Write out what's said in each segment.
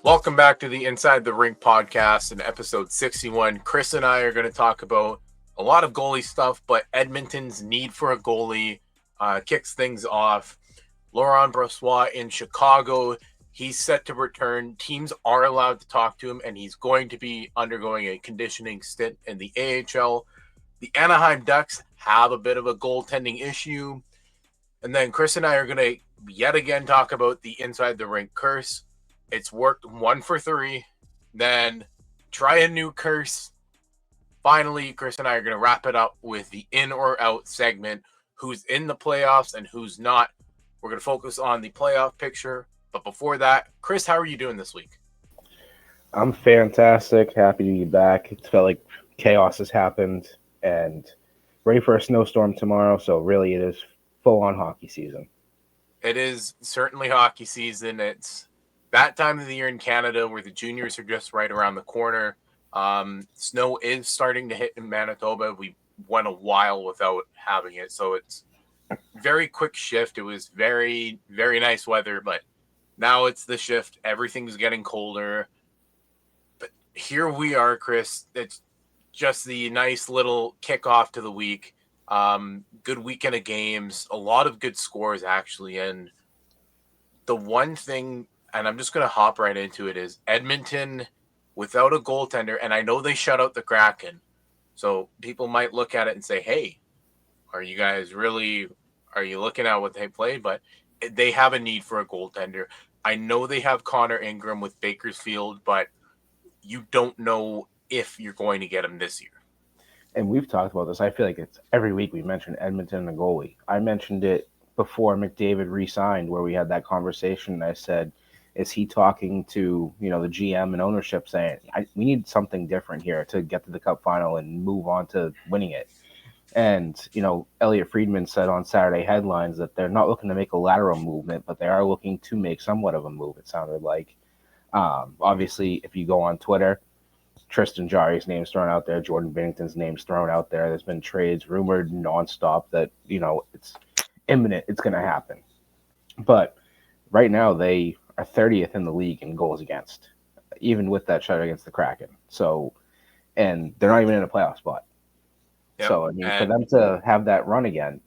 Welcome back to the Inside the Rink podcast in episode 61. Chris and I are going to talk about a lot of goalie stuff, but Edmonton's need for a goalie kicks things off. Laurent Brossoit in Chicago, he's set to return. Teams are allowed to talk to him, and he's going to be undergoing a conditioning stint in the AHL. The Anaheim Ducks have a bit of a goaltending issue. And then Chris and I are going to yet again talk about the Inside the Rink curse. It's worked 1 for 3. Then try a new curse. Finally, Chris and I are going to wrap it up with the in or out segment. Who's in the playoffs and who's not. We're going to focus on the playoff picture. But before that, Chris, how are you doing this week? I'm fantastic. Happy to be back. It felt like chaos has happened and ready for a snowstorm tomorrow. So really it is full-on hockey season. It is certainly hockey season. It's that time of the year in Canada where the juniors are just right around the corner. Snow is starting to hit in Manitoba. We went a while without having it, so it's very quick shift. It was very, very nice weather, but now it's the shift. Everything's getting colder. But here we are, Chris. It's just the nice little kickoff to the week. Good weekend of games, a lot of good scores actually, and the one thing, and I'm just going to hop right into it, is Edmonton without a goaltender, and I know they shut out the Kraken, so people might look at it and say, hey, are you looking at what they played? But they have a need for a goaltender. I know they have Connor Ingram with Bakersfield, but you don't know if you're going to get him this year. And we've talked about this. I feel like it's every week we mention Edmonton and the goalie. I mentioned it before McDavid re-signed, where we had that conversation, and I said, is he talking to, the GM and ownership saying, we need something different here to get to the Cup final and move on to winning it? And, Elliot Friedman said on Saturday Headlines that they're not looking to make a lateral movement, but they are looking to make somewhat of a move, it sounded like. Obviously, if you go on Twitter, Tristan Jarry's name's thrown out there. Jordan Binnington's name's thrown out there. There's been trades rumored nonstop that, it's imminent. It's going to happen. But right now they are 30th in the league in goals against, even with that shutout against the Kraken. So, and they're not even in a playoff spot. Yep. So, for them to have that run again,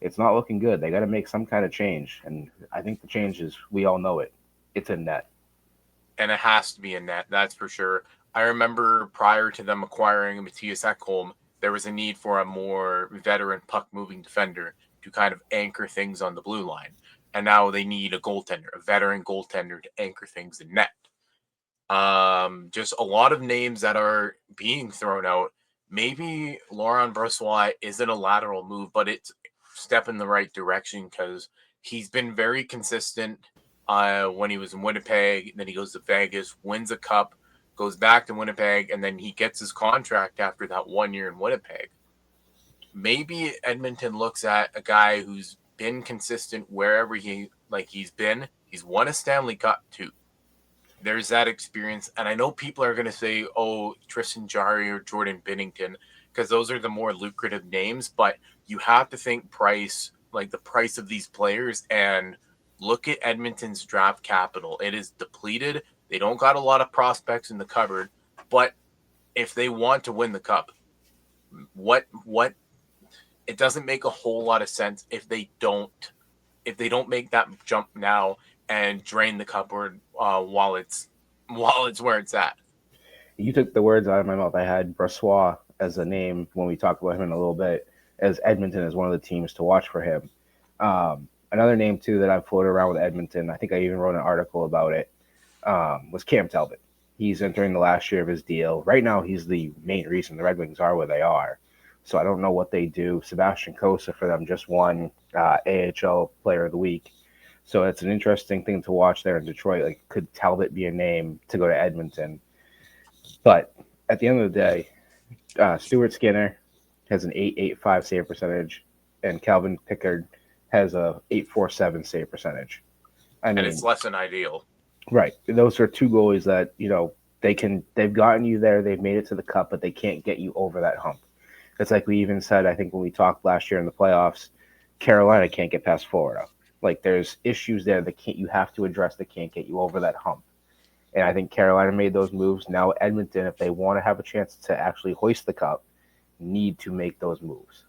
it's not looking good. They got to make some kind of change. And I think the change is, we all know it. It's in net. And it has to be in net, that's for sure. I remember prior to them acquiring Matthias Ekholm, there was a need for a more veteran puck-moving defender to kind of anchor things on the blue line. And now they need a goaltender, a veteran goaltender to anchor things in net. Just a lot of names that are being thrown out. Maybe Laurent Brossoit isn't a lateral move, but it's a step in the right direction because he's been very consistent when he was in Winnipeg. Then he goes to Vegas, wins a cup, goes back to Winnipeg, and then he gets his contract after that 1 year in Winnipeg. Maybe Edmonton looks at a guy who's been consistent wherever he's been. He's won a Stanley Cup too. There's that experience. And I know people are going to say, oh, Tristan Jarry or Jordan Binnington, because those are the more lucrative names. But you have to think price, like the price of these players, and look at Edmonton's draft capital. It is depleted. They don't got a lot of prospects in the cupboard, but if they want to win the cup, it doesn't make a whole lot of sense if they don't make that jump now and drain the cupboard while it's where it's at. You took the words out of my mouth. I had Brossoit as a name when we talk about him in a little bit, as Edmonton is one of the teams to watch for him. Another name too that I've floated around with Edmonton, I think I even wrote an article about it, was Cam Talbot. He's entering the last year of his deal. Right now, he's the main reason the Red Wings are where they are. So I don't know what they do. Sebastian Cossa for them just won AHL Player of the Week. So it's an interesting thing to watch there in Detroit. Like, could Talbot be a name to go to Edmonton? But at the end of the day, Stuart Skinner has an .885 save percentage, and Calvin Pickard has a .847 save percentage. And it's less than ideal. Right. Those are two goalies that, they've gotten you there, they've made it to the cup, but they can't get you over that hump. It's like we even said, I think when we talked last year in the playoffs, Carolina can't get past Florida. Like, there's issues there that you have to address that can't get you over that hump. And I think Carolina made those moves. Now Edmonton, if they want to have a chance to actually hoist the cup, need to make those moves.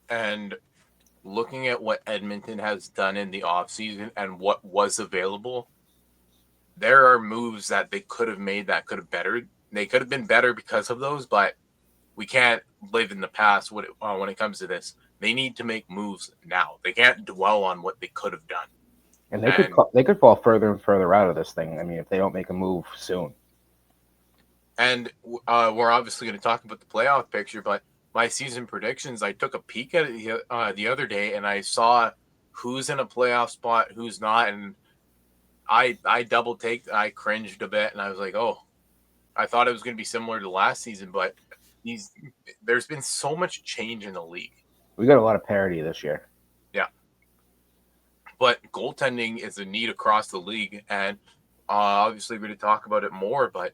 And looking at what Edmonton has done in the offseason and what was available, there are moves that they could have made that could have bettered. They could have been better because of those, but we can't live in the past when it comes to this. They need to make moves now. They can't dwell on what they could have done. And And they could fall further and further out of this thing. I mean, if they don't make a move soon. and we're obviously going to talk about the playoff picture, but my season predictions, I took a peek at it the other day, and I saw who's in a playoff spot, who's not, and I double take. I cringed a bit, and I was like, oh, I thought it was going to be similar to last season, but these there's been so much change in the league. We got a lot of parity this year. Yeah, but goaltending is a need across the league, and obviously we're going to talk about it more. But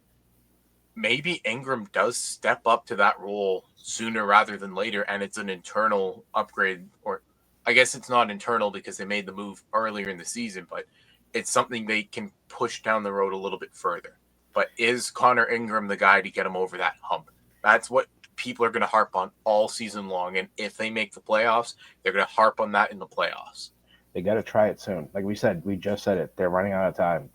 maybe Ingram does step up to that role sooner rather than later, and it's an internal upgrade, or I guess it's not internal because they made the move earlier in the season, but it's something they can push down the road a little bit further. But is Connor Ingram the guy to get him over that hump? That's what people are going to harp on all season long, and if they make the playoffs, they're going to harp on that in the playoffs. They got to try it soon. Like we said, we just said it. They're running out of time.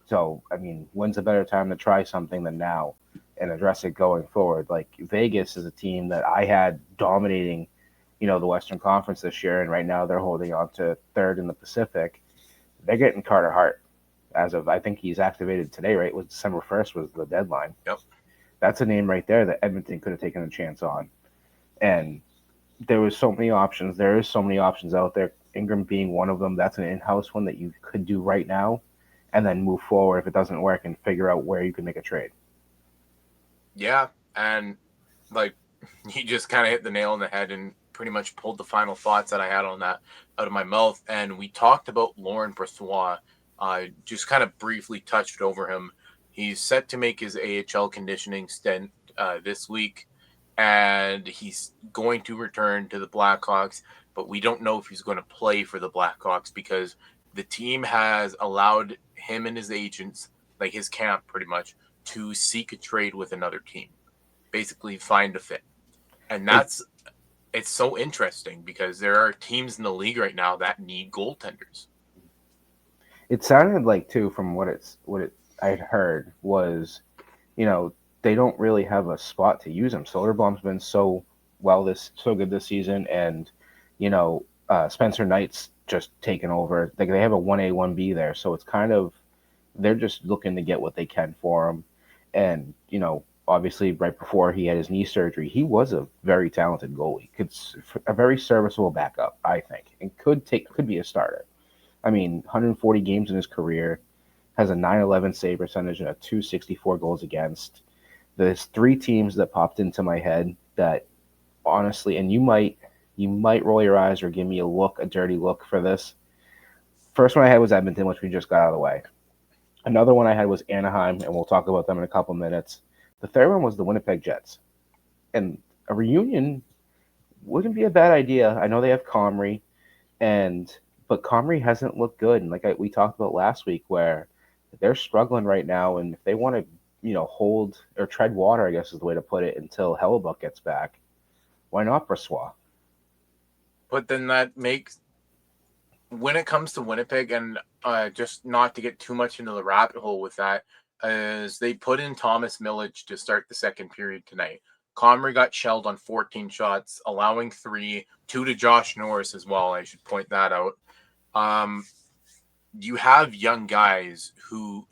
So, I mean, when's a better time to try something than now and address it going forward? Like Vegas is a team that I had dominating, the Western Conference this year, and right now they're holding on to third in the Pacific. They're getting Carter Hart as of, I think he's activated today, right? It was December 1st was the deadline. Yep. That's a name right there that Edmonton could have taken a chance on. And there was so many options. There is so many options out there. Ingram being one of them. That's an in-house one that you could do right now, and then move forward if it doesn't work and figure out where you can make a trade. Yeah, and like you just kind of hit the nail on the head and pretty much pulled the final thoughts that I had on that out of my mouth. And we talked about Lauren Brossoit, just kind of briefly touched over him. He's set to make his AHL conditioning stint this week, and he's going to return to the Blackhawks, but we don't know if he's going to play for the Blackhawks because the team has allowed him and his agents, like his camp pretty much, to seek a trade with another team, basically find a fit. And it's so interesting because there are teams in the league right now that need goaltenders. It sounded like too, from what I'd heard was, you know, they don't really have a spot to use him. Soderblom's been so good this season, and Spencer Knight's just taken over. Like they have a 1A 1B there, so it's kind of they're just looking to get what they can for him. And obviously, right before he had his knee surgery, he was a very talented goalie. A very serviceable backup, I think, and could be a starter. I mean, 140 games in his career, has a 911 save percentage and a 264 goals against. There's three teams that popped into my head that honestly, and you might roll your eyes or give me a dirty look for this. First one I had was Edmonton, which we just got out of the way. Another one I had was Anaheim, and we'll talk about them in a couple minutes. The third one was the Winnipeg Jets. And a reunion wouldn't be a bad idea. I know they have Comrie, but Comrie hasn't looked good. And we talked about last week, where they're struggling right now, and if they want to, hold or tread water, I guess is the way to put it, until Hellebuck gets back, why not Brossoit? But then that makes, when it comes to Winnipeg, and just not to get too much into the rabbit hole with that, as they put in Thomas Milic to start the second period tonight. Comrie got shelled on 14 shots, allowing 2 to Josh Norris as well. I should point that out. You have young guys who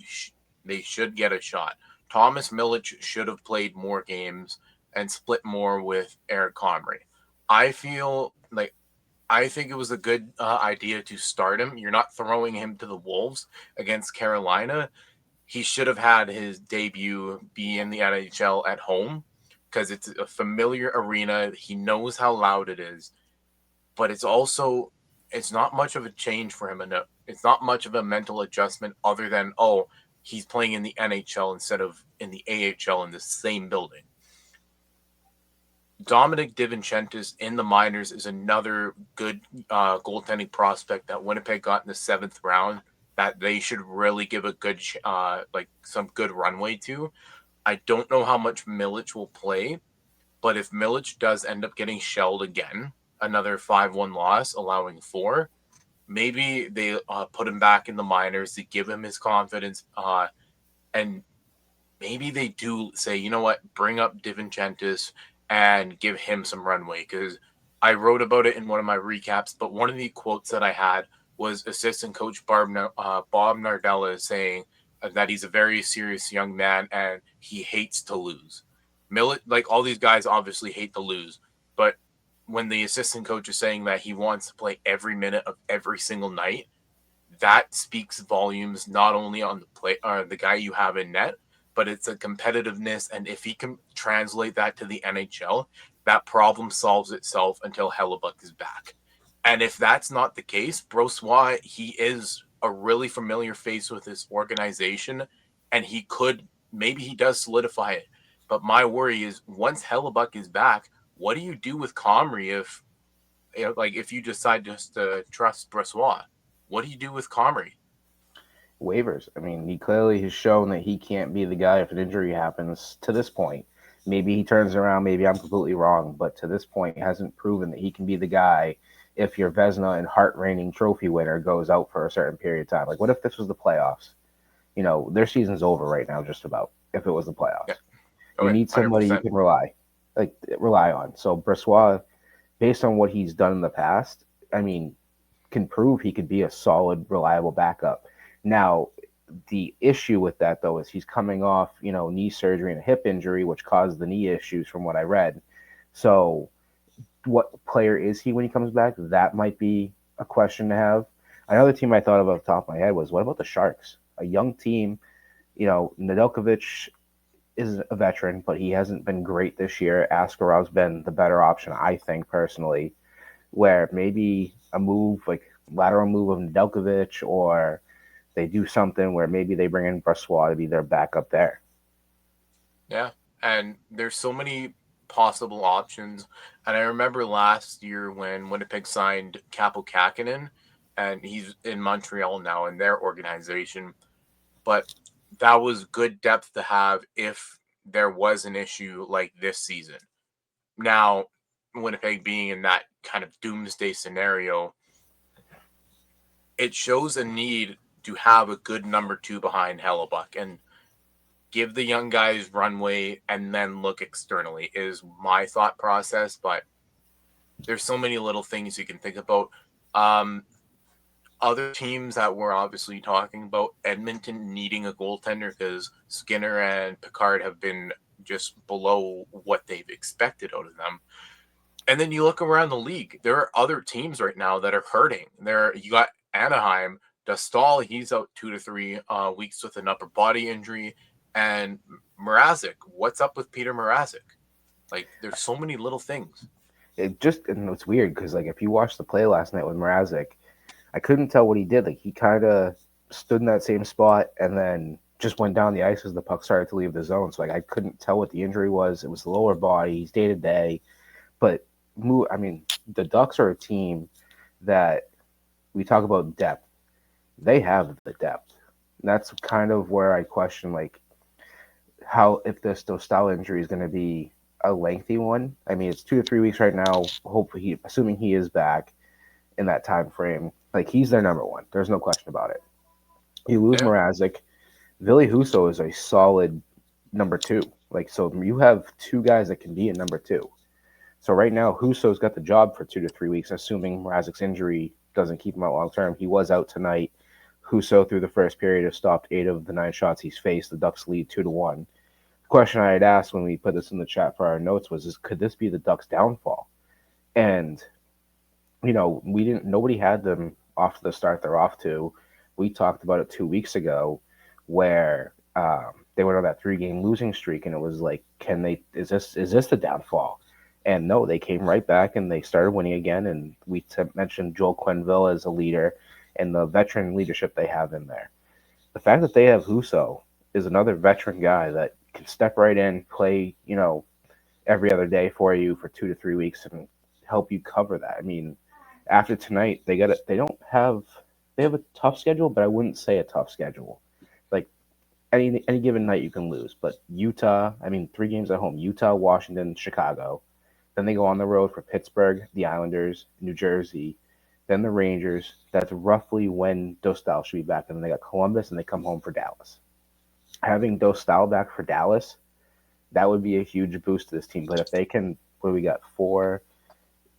they should get a shot. Thomas Milic should have played more games and split more with Eric Comrie. I think it was a good idea to start him. You're not throwing him to the Wolves against Carolina. He should have had his debut be in the NHL at home because it's a familiar arena. He knows how loud it is, but it's not much of a change for him. It's not much of a mental adjustment other than, he's playing in the NHL instead of in the AHL in the same building. Dominic DiVincentis in the minors is another good goaltending prospect that Winnipeg got in the 7th round that they should really give a good, like some good runway to. I don't know how much Milic will play, but if Milic does end up getting shelled again, another 5-1 loss, allowing four, maybe they put him back in the minors to give him his confidence, and maybe they do say, you know what, bring up DiVincentis and give him some runway. Because I wrote about it in one of my recaps, but one of the quotes that I had was assistant coach Bob Nardella saying that he's a very serious young man and he hates to lose. Like all these guys obviously hate to lose, but when the assistant coach is saying that he wants to play every minute of every single night, that speaks volumes not only on the play the guy you have in net, but it's a competitiveness. And if he can translate that to the NHL, that problem solves itself until Hellebuck is back. And if that's not the case, Brossoit, he is a really familiar face with this organization, and he could maybe he does solidify it. But my worry is once Hellebuck is back, what do you do with Comrie if like if you decide just to trust Brossoit? What do you do with Comrie? Waivers. I mean, he clearly has shown that he can't be the guy if an injury happens to this point. Maybe he turns around, maybe I'm completely wrong, but to this point, he hasn't proven that he can be the guy if your Vesna and Hart reigning trophy winner goes out for a certain period of time. Like, what if this was the playoffs? You know, their season's over right now, just about, if it was the Yeah. playoffs. You Okay. need somebody you 100%. can rely on. So Brossoit, based on what he's done in the past, I mean, can prove he could be a solid, reliable backup. Now, the issue with that though is he's coming off, knee surgery and a hip injury, which caused the knee issues from what I read. So, what player is he when he comes back? That might be a question to have. Another team I thought of off the top of my head was what about the Sharks? A young team, Nedeljkovic is a veteran, but he hasn't been great this year. Askarov's been the better option, I think, personally, where maybe a move, like lateral move of Nedeljkovic, or they do something where maybe they bring in Brossoit to be their backup there. Yeah. And there's so many possible options. And I remember last year when Winnipeg signed Capo Kakinen, and he's in Montreal now in their organization. But that was good depth to have if there was an issue like this season. Now, Winnipeg being in that kind of doomsday scenario, it shows a need to have a good number two behind Hellebuck and give the young guys runway and then look externally is my thought process. But there's so many little things you can think about. Um, Other teams that we're obviously talking about, Edmonton needing a goaltender because Skinner and Picard have been just below what they've expected out of them. And then you look around the league, there are other teams right now that are hurting. You got Anaheim, Dostal, he's out 2 to 3 weeks with an upper body injury, and Mrazek. What's up with Peter Mrazek? Like, there's so many little things. And it's weird because like if you watched the play last night with Mrazek, I couldn't tell what he did. Like he kind of stood in that same spot and then just went down the ice as the puck started to leave the zone. So like I couldn't tell what the injury was. It was the lower body. He's day to day, but I mean the Ducks are a team that we talk about depth. They have the depth. And that's kind of where I question like how if this Dostal injury is going to be a lengthy one. I mean, it's 2 to 3 weeks right now. Hopefully, assuming he is back in that time frame, like he's their number one. There's no question about it. You lose Yeah, Mrazek. Ville Husso is a solid number two. Like so, you have two guys that can be a number two. So right now, Husso's got the job for 2 to 3 weeks, assuming Mrazek's injury doesn't keep him out long term. He was out tonight. Husso, through the first period, has stopped 8 of the 9 shots he's faced. The Ducks lead 2-1. The question I had asked when we put this in the chat for our notes was, could this be the Ducks' downfall? And we didn't. Nobody had them off to the start they're off to. We talked about it 2 weeks ago, where they went on that 3-game losing streak, and it was like, can they? Is this the downfall? And no, they came right back and they started winning again. And we mentioned Joel Quenneville as a leader and the veteran leadership they have in there. The fact that they have Husso is another veteran guy that can step right in, play, every other day for you for 2 to 3 weeks and help you cover that. I mean, after tonight, they don't have they have a tough schedule, but I wouldn't say a tough schedule. Like any given night you can lose, but Utah, I mean 3 games at home: Utah, Washington, Chicago. Then they go on the road for Pittsburgh, the Islanders, New Jersey, then the Rangers. That's roughly when Dostal should be back. And then they got Columbus, and they come home for Dallas. Having Dostal back for Dallas, that would be a huge boost to this team. But if they can, what do we got?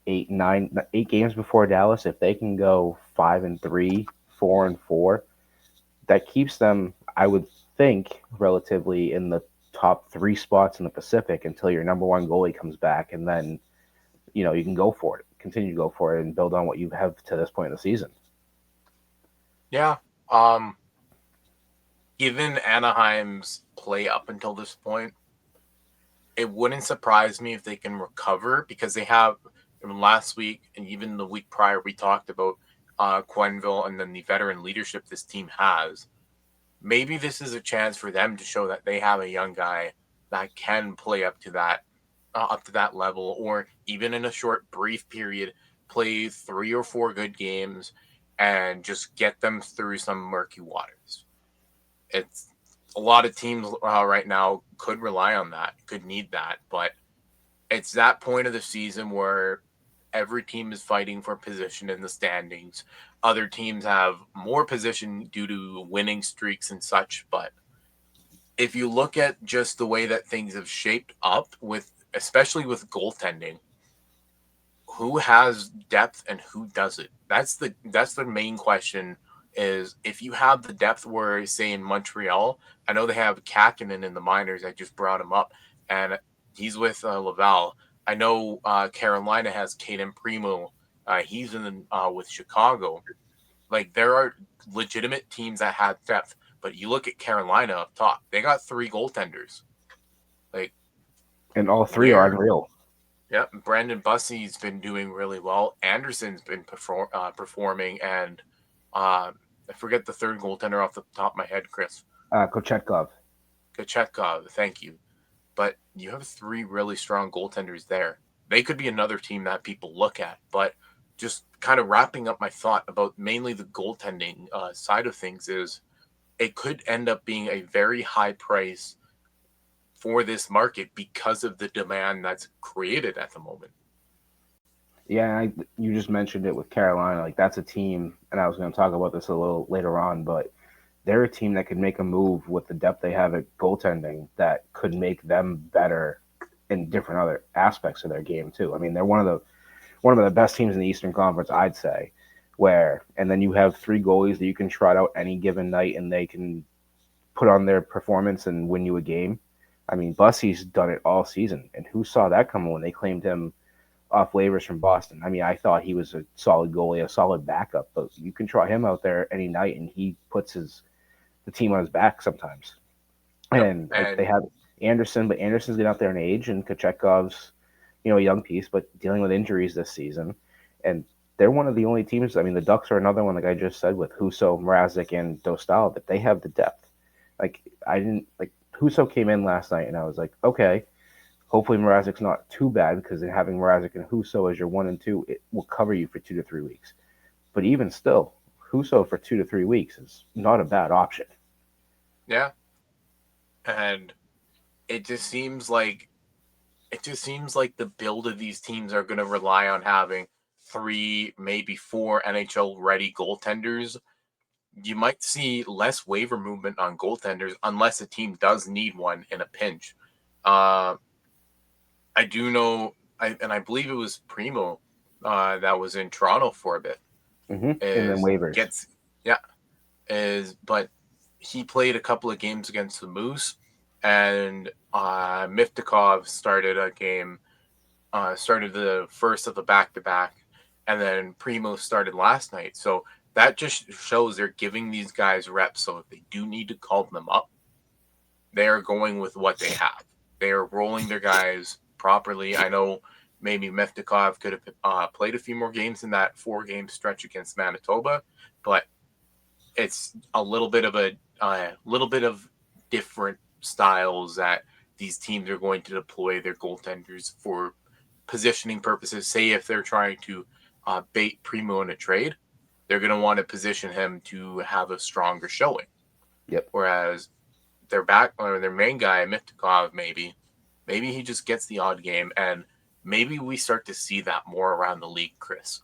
8 games before Dallas. If they can go 5-3, 4-4, that keeps them, I would think, relatively in the top 3 spots in the Pacific until your number one goalie comes back, and then you can go for it, continue to go for it, and build on what you have to this point in the season. Yeah. Given Anaheim's play up until this point, it wouldn't surprise me if they can recover, because they have, last week and even the week prior, we talked about Quenneville and then the veteran leadership this team has. Maybe this is a chance for them to show that they have a young guy that can play up to that level, or even in a short, brief period, play 3 or 4 good games and just get them through some murky waters. It's a lot of teams right now could rely on that, could need that, but it's that point of the season where every team is fighting for position in the standings. Other teams have more position due to winning streaks and such, but if you look at just the way that things have shaped up, especially with goaltending, who has depth and who doesn't? That's the main question. Is if you have the depth where, say, in Montreal, I know they have Kakinen in the minors. I just brought him up, and he's with Laval. I know Carolina has Caden Primo. He's with Chicago. Like, there are legitimate teams that have depth, but you look at Carolina up top; they got 3 goaltenders. Like, And all 3 are unreal. Yeah, Brandon Bussy's been doing really well. Anderson's been performing, and I forget the third goaltender off the top of my head, Chris. Kochetkov. Kochetkov, thank you. But you have 3 really strong goaltenders there. They could be another team that people look at. But just kind of wrapping up my thought about mainly the goaltending side of things is it could end up being a very high price for this market because of the demand that's created at the moment. Yeah, you just mentioned it with Carolina. Like, that's a team, and I was going to talk about this a little later on, but they're a team that could make a move with the depth they have at goaltending that could make them better in different other aspects of their game too. I mean, they're one of the best teams in the Eastern Conference, I'd say. And then you have 3 goalies that you can trot out any given night, and they can put on their performance and win you a game. I mean, Bussy's done it all season, and who saw that coming when they claimed him off waivers from Boston? I mean, I thought he was a solid goalie, a solid backup, but you can try him out there any night, and he puts the team on his back sometimes. Yep. And like, they have Anderson, but Anderson's getting out there in age, and Kochetkov's, a young piece, but dealing with injuries this season. And they're one of the only teams. I mean, the Ducks are another one, like I just said, with Husso, Mrazek, and Dostal, but they have the depth. Husso came in last night, and I was like, okay, hopefully Mrazek's not too bad, because having Mrazek and Husso as your 1 and 2, it will cover you for 2 to 3 weeks. But even still, Husso for 2 to 3 weeks is not a bad option. Yeah. And it just seems like the build of these teams are going to rely on having 3, maybe 4 NHL ready goaltenders. You might see less waiver movement on goaltenders unless a team does need one in a pinch. I do know, and I believe it was Primo that was in Toronto for a bit. Mm-hmm. And then waivers. But he played a couple of games against the Moose, and Miftakov started a game, started the first of the back-to-back, and then Primo started last night. So that just shows they're giving these guys reps. So if they do need to call them up, they are going with what they have. They are rolling their guys properly. I know maybe Meftikov could have played a few more games in that 4-game stretch against Manitoba, but it's a little bit of different styles that these teams are going to deploy their goaltenders for positioning purposes. Say if they're trying to bait Primo in a trade, they're going to want to position him to have a stronger showing. Yep. Whereas their back or their main guy, Mitkov, maybe he just gets the odd game, and maybe we start to see that more around the league, Chris.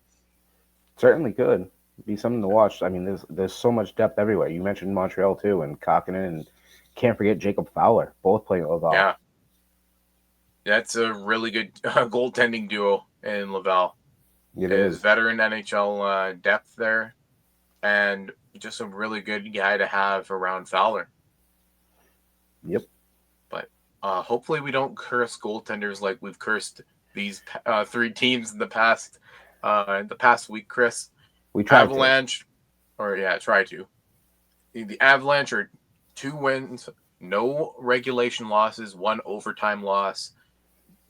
Certainly could be something to watch. I mean, there's so much depth everywhere. You mentioned Montreal too, and Kakinen, and can't forget Jacob Fowler, both playing at Laval. Yeah, that's a really good goaltending duo in Laval. It Is is. veteran NHL depth there, and just a really good guy to have around Fowler. Yep. But hopefully we don't curse goaltenders like we've cursed these three teams in the past week, Chris. We tried to. Avalanche, try to. The Avalanche are 2 wins, no regulation losses, 1 overtime loss.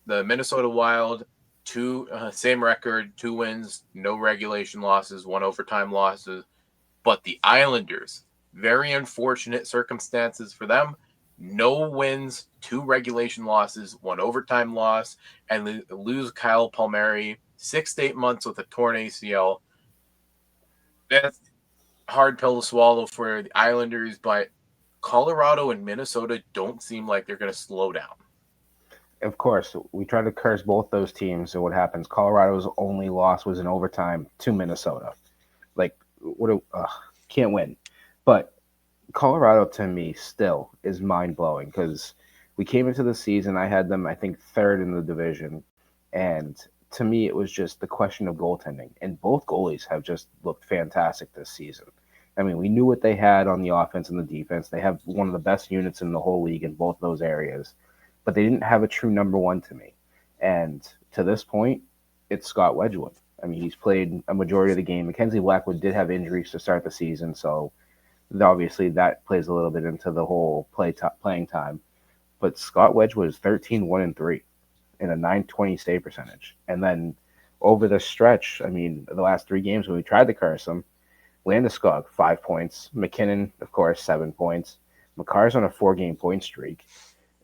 The Minnesota Wild, same record, 2 wins, no regulation losses, 1 overtime losses. But the Islanders, very unfortunate circumstances for them. No wins, 2 regulation losses, 1 overtime loss, and they lose Kyle Palmieri 6 to 8 months with a torn ACL. That's a hard pill to swallow for the Islanders, but Colorado and Minnesota don't seem like they're going to slow down. Of course, we tried to curse both those teams. So what happens? Colorado's only loss was in overtime to Minnesota. Like, can't win. But Colorado, to me, still is mind blowing because we came into the season. I had them, I think, third in the division, and to me, it was just the question of goaltending. And both goalies have just looked fantastic this season. I mean, we knew what they had on the offense and the defense. They have one of the best units in the whole league in both those areas, but they didn't have a true number one to me. And to this point, it's Scott Wedgwood. I mean, he's played a majority of the game. Mackenzie Blackwood did have injuries to start the season, so obviously that plays a little bit into the whole playing time. But Scott Wedgwood is 13-1-3 in a .920 save percentage. And then over the stretch, I mean, the last 3 games when we tried to curse him, Landeskog, 5 points. McKinnon, of course, 7 points. Makar's on a 4-game point streak.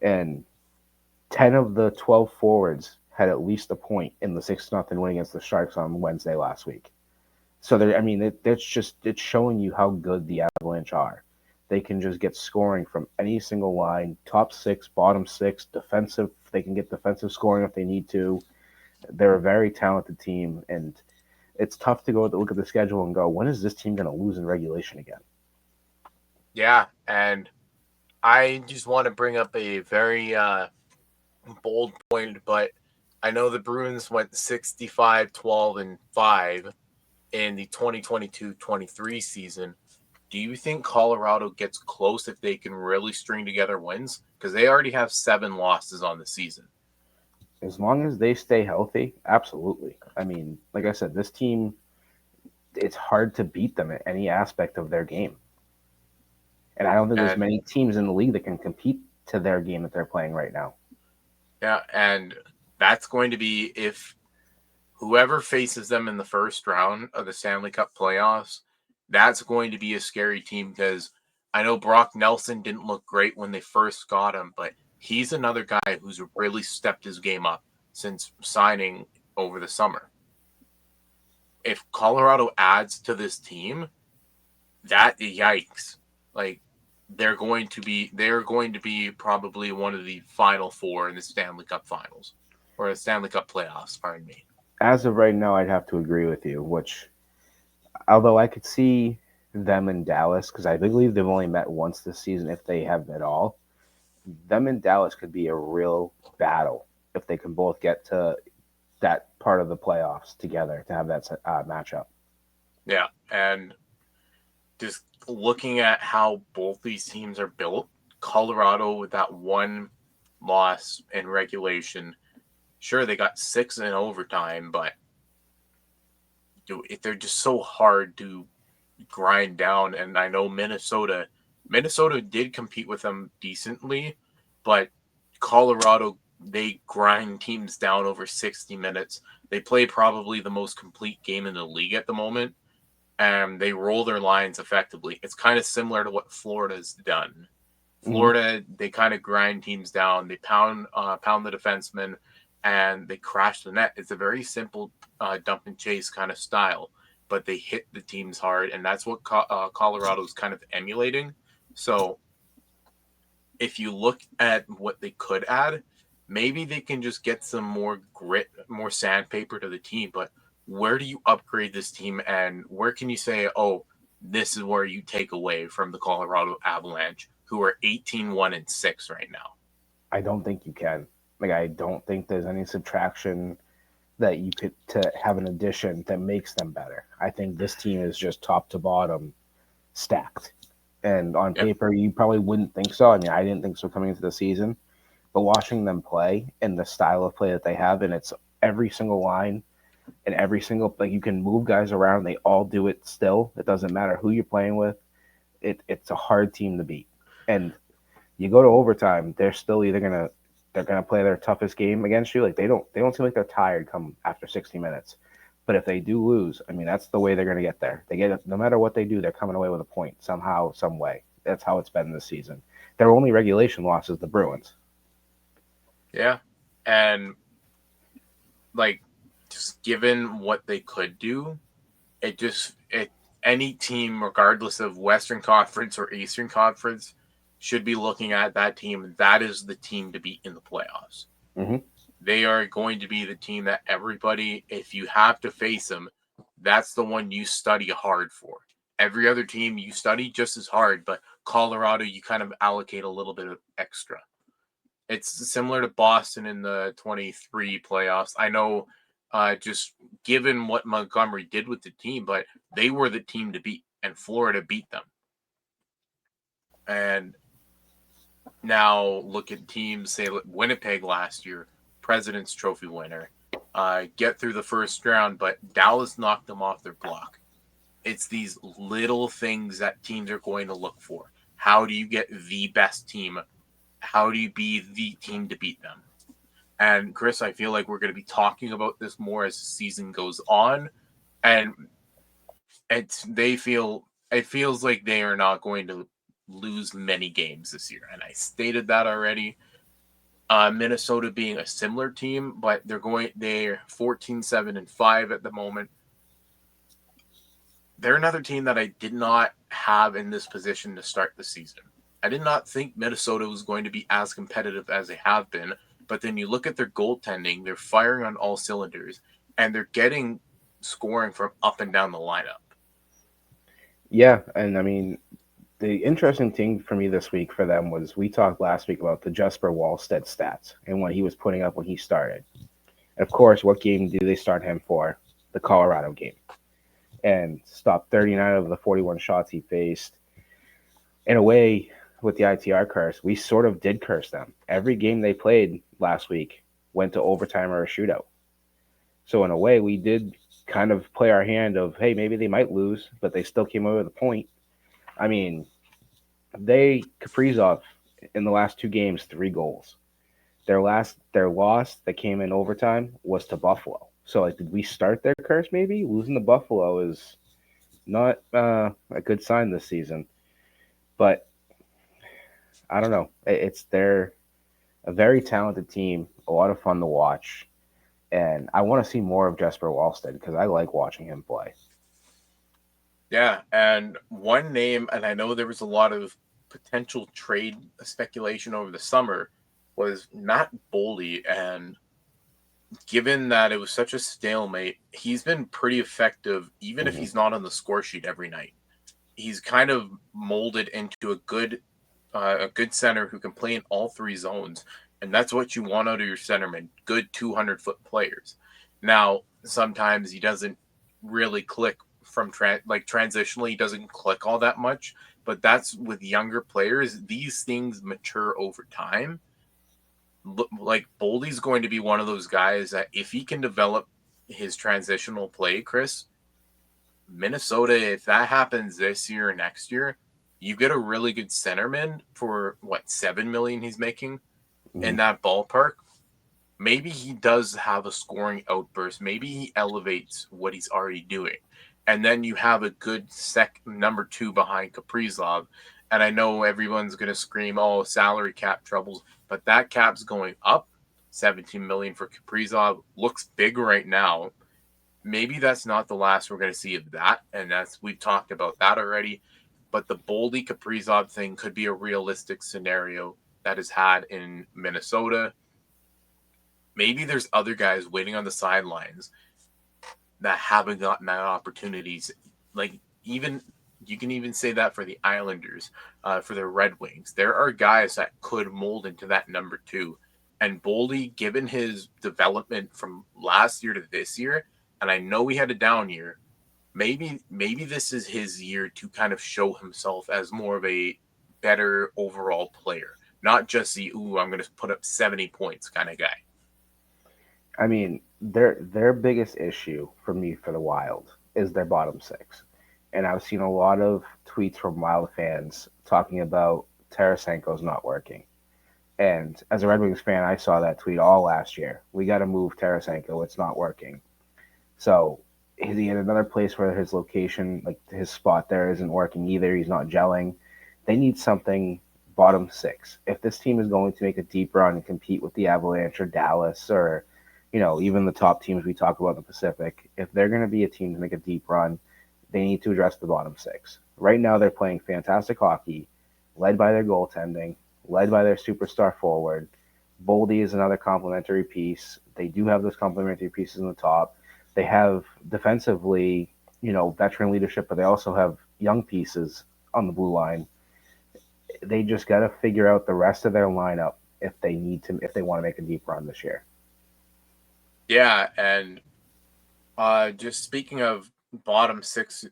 And 10 of the 12 forwards had at least a point in the 6-0 win against the Sharks on Wednesday last week. So, it's showing you how good the Avalanche are. They can just get scoring from any single line, top 6, bottom 6, defensive. They can get defensive scoring if they need to. They're a very talented team, and it's tough to look at the schedule and go, when is this team going to lose in regulation again? Yeah, and I just want to bring up a very bold point, but I know the Bruins went 65-12-5 in the 2022-23 season. Do you think Colorado gets close if they can really string together wins? Because they already have 7 losses on the season. As long as they stay healthy, absolutely. I mean, like I said, this team, it's hard to beat them at any aspect of their game. And I don't think there's many teams in the league that can compete to their game that they're playing right now. Yeah, and that's going to be if whoever faces them in the first round of the Stanley Cup playoffs, that's going to be a scary team because I know Brock Nelson didn't look great when they first got him, but he's another guy who's really stepped his game up since signing over the summer. If Colorado adds to this team, that yikes. Like they're going to be probably one of the final 4 in the Stanley Cup finals or the Stanley Cup playoffs, pardon me. As of right now, I'd have to agree with you, which although I could see them in Dallas, because I believe they've only met once this season, if they have at all, them in Dallas could be a real battle if they can both get to that part of the playoffs together to have that matchup. Yeah, and just looking at how both these teams are built, Colorado with that 1 loss in regulation, sure, they got 6 in overtime, but they're just so hard to grind down. And I know Minnesota did compete with them decently, but Colorado, they grind teams down over 60 minutes. They play probably the most complete game in the league at the moment, and they roll their lines effectively. It's kind of similar to what Florida's done. Florida, they kind of grind teams down. They pound the defensemen, and they crash the net. It's a very simple dump and chase kind of style. but they hit the teams hard, and that's what Colorado's kind of emulating. So if you look at what they could add, maybe they can just get some more grit, more sandpaper to the team. But where do you upgrade this team, and where can you say, oh, this is where you take away from the Colorado Avalanche, who are 18-1-6 right now? I don't think you can. Like, I don't think there's any subtraction that you could to have an addition that makes them better. I think this team is just top to bottom stacked. And on Yep. paper, you probably wouldn't think so. I mean, I didn't think so coming into the season, but watching them play and the style of play that they have, and it's every single line and every single, like, you can move guys around. They all do it still. It doesn't matter who you're playing with. It's a hard team to beat. And you go to overtime, they're gonna play their toughest game against you. Like, they don't seem like they're tired come after 60 minutes. But if they do lose, I mean, that's the way they're gonna get there. They get, no matter what they do, they're coming away with a point somehow, some way. That's how it's been this season. Their only regulation loss is the Bruins. Yeah. And like, just given what they could do, it any team, regardless of Western Conference or Eastern Conference, should be looking at that team. That is the team to beat in the playoffs. Mm-hmm. They are going to be the team that everybody, if you have to face them, that's the one you study hard for. Every other team you study just as hard, but Colorado, you kind of allocate a little bit of extra. It's similar to Boston in the 23 playoffs. I know, just given what Montgomery did with the team, but they were the team to beat, and Florida beat them. And now look at teams, say Winnipeg last year, President's Trophy winner, get through the first round, but Dallas knocked them off their block. It's these little things that teams are going to look for. How do you get the best team? How do you be the team to beat them? And Chris, I feel like we're going to be talking about this more as the season goes on, and it feels like they are not going to lose many games this year. And I stated that already. Minnesota being a similar team, but they're 14-7-5 at the moment. They're another team that I did not have in this position to start the season. I did not think Minnesota was going to be as competitive as they have been, but then you look at their goaltending, they're firing on all cylinders, and they're getting scoring from up and down the lineup. Yeah, and I mean, the interesting thing for me this week for them was we talked last week about the Jesper Wallstedt stats and what he was putting up when he started. And of course, what game do they start him for? The Colorado game. And stopped 39 of the 41 shots he faced. In a way, with the ITR curse, we sort of did curse them. Every game they played last week went to overtime or a shootout. So in a way, we did kind of play our hand of, hey, maybe they might lose, but they still came away with a point. I mean, Kaprizov in the last two games, 3 goals. Their loss that came in overtime was to Buffalo. So, like, did we start their curse? Maybe losing to Buffalo is not a good sign this season. But I don't know. They're a very talented team, a lot of fun to watch, and I want to see more of Jesper Wallstedt because I like watching him play. Yeah, and one name, and I know there was a lot of potential trade speculation over the summer, was Matt Boldy. And given that it was such a stalemate, he's been pretty effective, even if Mm-hmm. he's not on the score sheet every night. He's kind of molded into a good center who can play in all 3 zones, and that's what you want out of your centerman. Good 200-foot players. Now, sometimes he doesn't really click from transitionally, he doesn't click all that much, but that's with younger players. These things mature over time. Like Boldy's going to be one of those guys that if he can develop his transitional play, Chris, Minnesota, if that happens this year or next year, you get a really good centerman for what, 7 million he's making Mm-hmm. in that ballpark. Maybe he does have a scoring outburst. Maybe he elevates what he's already doing. And then you have a good number 2 behind Kaprizov. And I know everyone's going to scream, oh, salary cap troubles, but that cap's going up. 17 million for Kaprizov looks big right now. maybe that's not the last we're going to see of that, and we've talked about that already. But the Boldy Kaprizov thing could be a realistic scenario that is had in Minnesota. Maybe there's other guys waiting on the sidelines that haven't gotten that opportunities. Like even you can even say that for the Islanders, for the Red Wings. There are guys that could mold into that number two. And Boldy, given his development from last year to this year, and I know he had a down year, maybe this is his year to kind of show himself as more of a better overall player, not just the I'm going to put up 70 points kind of guy. I mean, their biggest issue for me for the Wild is their bottom six. And I've seen a lot of tweets from Wild fans talking about Tarasenko's not working. And as a Red Wings fan, I saw that tweet all last year. We got to move Tarasenko. It's not working. So is he in another place where his location, like his spot there, isn't working either? He's not gelling. They need something bottom six. If this team is going to make a deep run and compete with the Avalanche or Dallas or, even the top teams we talk about in the Pacific, if they're going to be a team to make a deep run, they need to address the bottom six. Right now, they're playing fantastic hockey, led by their goaltending, led by their superstar forward. Boldy is another complementary piece. They do have those complementary pieces in the top. They have defensively, veteran leadership, but they also have young pieces on the blue line. They just got to figure out the rest of their lineup if they want to make a deep run this year. Yeah, and just speaking of bottom six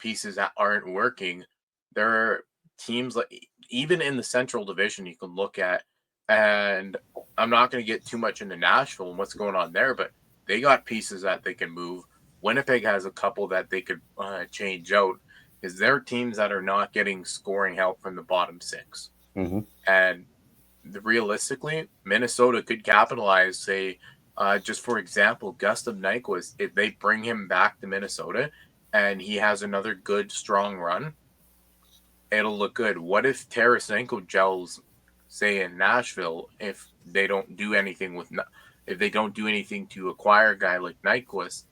pieces that aren't working, there are teams like even in the Central Division you can look at, and I'm not going to get too much into Nashville and what's going on there, but they got pieces that they can move. Winnipeg has a couple that they could change out because they're teams that are not getting scoring help from the bottom 6 Mm-hmm. And realistically, Minnesota could capitalize, say, just for example, Gustav Nyquist, if they bring him back to Minnesota and he has another good, strong run, it'll look good. What if Tarasenko gels, say, in Nashville, if they don't do anything to acquire a guy like Nyquist,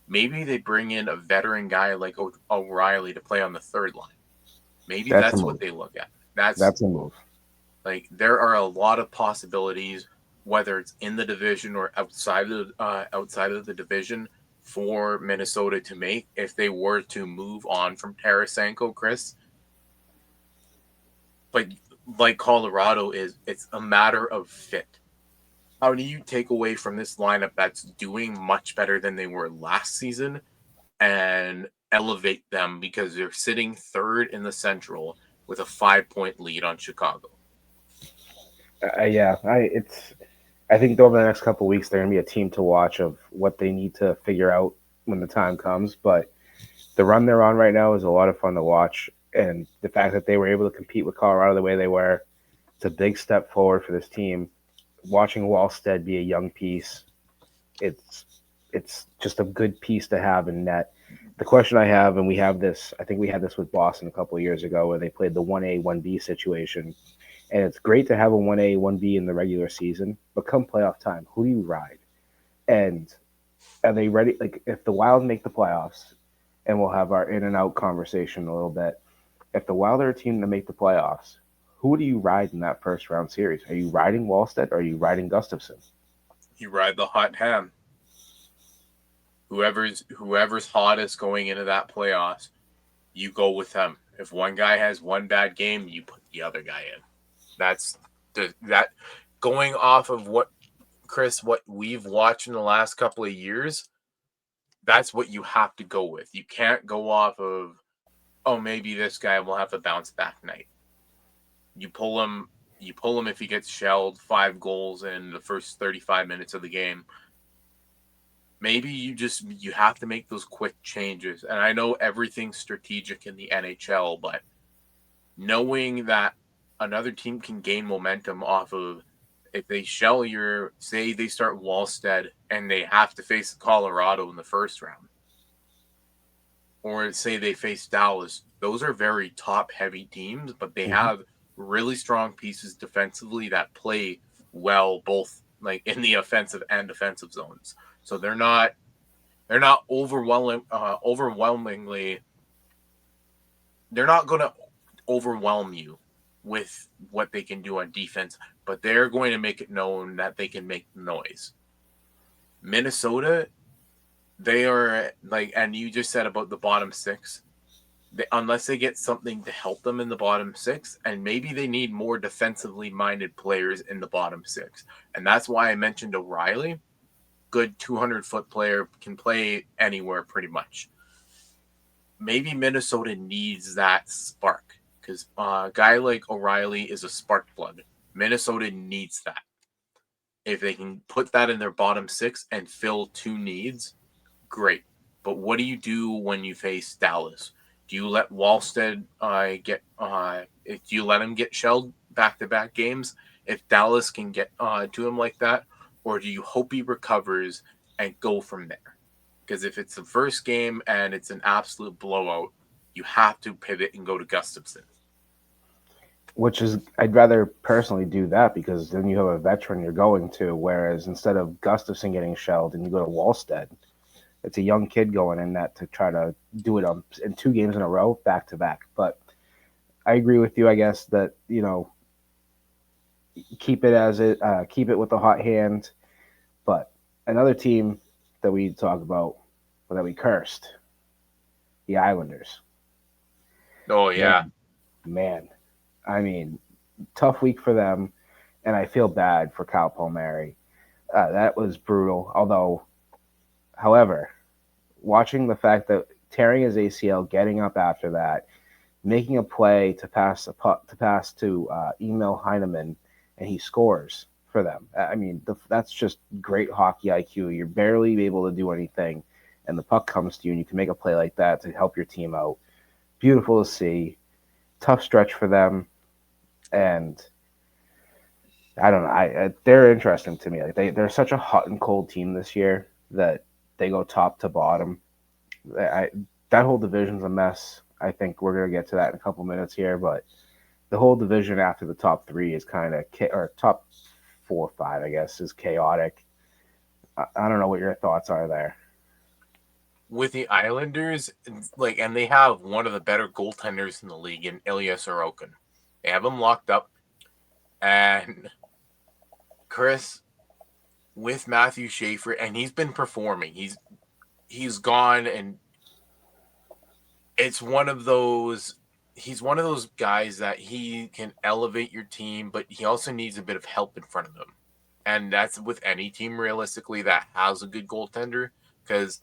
maybe they bring in a veteran guy like O'Reilly to play on the third line. Maybe that's what they look at. That's a move. Like there are a lot of possibilities, whether it's in the division or outside of the division, for Minnesota to make if they were to move on from Tarasenko, Chris. But like Colorado it's a matter of fit. How do you take away from this lineup that's doing much better than they were last season and elevate them because they're sitting third in the Central with a 5-point lead on Chicago? I think over the next couple of weeks they're going to be a team to watch of what they need to figure out when the time comes. But the run they're on right now is a lot of fun to watch, and the fact that they were able to compete with Colorado the way they were, it's a big step forward for this team. Watching Wallstead be a young piece, it's just a good piece to have in net. The question I have, and I think we had this with Boston a couple of years ago where they played the 1A, 1B situation. And it's great to have a 1A, 1B in the regular season, but come playoff time, who do you ride? And are they ready? Like, if the Wild make the playoffs, and we'll have our in and out conversation a little bit, if the Wild are a team to make the playoffs, who do you ride in that first round series? Are you riding Wallstead or are you riding Gustafson? You ride the hot hand. Whoever's hottest going into that playoffs, you go with them. If one guy has one bad game, you put the other guy in. That's that going off of what we've watched in the last couple of years. That's what you have to go with. You can't go off of, maybe this guy will have a bounce back night. You pull him if he gets shelled 5 goals in the first 35 minutes of the game. Maybe you have to make those quick changes. And I know everything's strategic in the NHL, but knowing that another team can gain momentum off of, if they shell say they start Wallstead and they have to face Colorado in the first round, or say they face Dallas, those are very top heavy teams, but they have really strong pieces defensively that play well both like in the offensive and defensive zones. So they're not They're not overwhelmingly. They're not going to overwhelm you with what they can do on defense, but they're going to make it known that they can make noise. Minnesota, they are like, and you just said about the bottom six. Unless they get something to help them in the bottom six, and maybe they need more defensively minded players in the bottom six. And that's why I mentioned O'Reilly. Good 200-foot player, can play anywhere pretty much. Maybe Minnesota needs that spark because a guy like O'Reilly is a spark plug. Minnesota needs that. If they can put that in their bottom six and fill two needs, great. But what do you do when you face Dallas? Do you let Wallstead get? Do you let him get shelled back-to-back games if Dallas can get to him like that, or do you hope he recovers and go from there? Because if it's the first game and it's an absolute blowout, you have to pivot and go to Gustafsson. Which is, I'd rather personally do that because then you have a veteran you're going to, whereas instead of Gustafsson getting shelled and you go to Wallstead, it's a young kid going in that to try to do it in 2 games in a row, back to back. But I agree with you, I guess, that, keep it with a hot hand. But another team that we talk about, that we cursed, the Islanders. Oh, yeah. Man. I mean, tough week for them, and I feel bad for Kyle Palmieri. That was brutal. However, watching the fact that tearing his ACL, getting up after that, making a play to pass to Emil Heineman, and he scores for them. I mean, that's just great hockey IQ. You're barely able to do anything, and the puck comes to you, and you can make a play like that to help your team out. Beautiful to see. Tough stretch for them, and I don't know. They're interesting to me. Like they're such a hot and cold team this year that they go top to bottom. That whole division's a mess. I think we're gonna get to that in a couple minutes here, but the whole division after the top 3 is kind of or top 4 or 5, I guess, is chaotic. I don't know what your thoughts are there. With the Islanders, and they have one of the better goaltenders in the league in Ilya Sorokin. They have him locked up, and Chris with Matthew Schaefer, and he's been performing. He's gone, and it's one of those. He's one of those guys that he can elevate your team, but he also needs a bit of help in front of him, and that's with any team realistically that has a good goaltender, because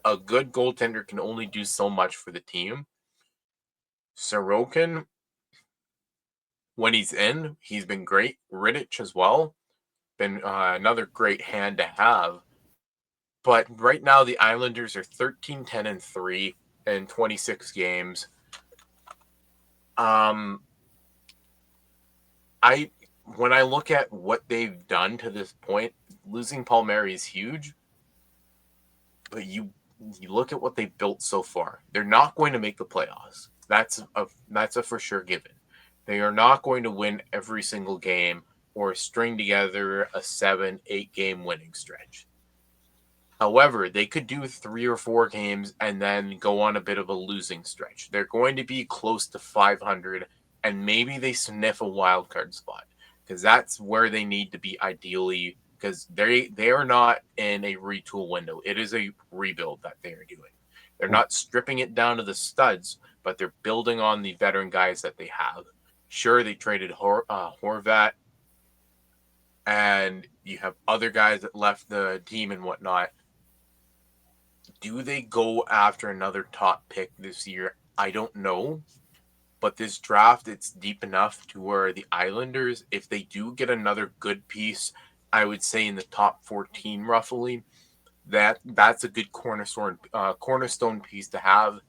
a good goaltender can only do so much for the team. Sorokin, when he's in, he's been great. Rittich as well, been another great hand to have. But right now, the Islanders are 13-10-3 in 26 games. When I look at what they've done to this point, losing Palmieri is huge. But you look at what they've built so far. They're not going to make the playoffs. That's a for sure given. They are not going to win every single game or string together a 7-8 game winning stretch. However, they could do 3 or 4 games and then go on a bit of a losing stretch. They're going to be close to 500, and maybe they sniff a wild card spot because that's where they need to be ideally, because they are not in a retool window. It is a rebuild that they are doing. They're not stripping it down to the studs, but they're building on the veteran guys that they have. Sure, they traded Horvat, and you have other guys that left the team and whatnot. Do they go after another top pick this year? I don't know. But this draft, it's deep enough to where the Islanders, if they do get another good piece, I would say in the top 14 roughly, that's a good cornerstone piece to have.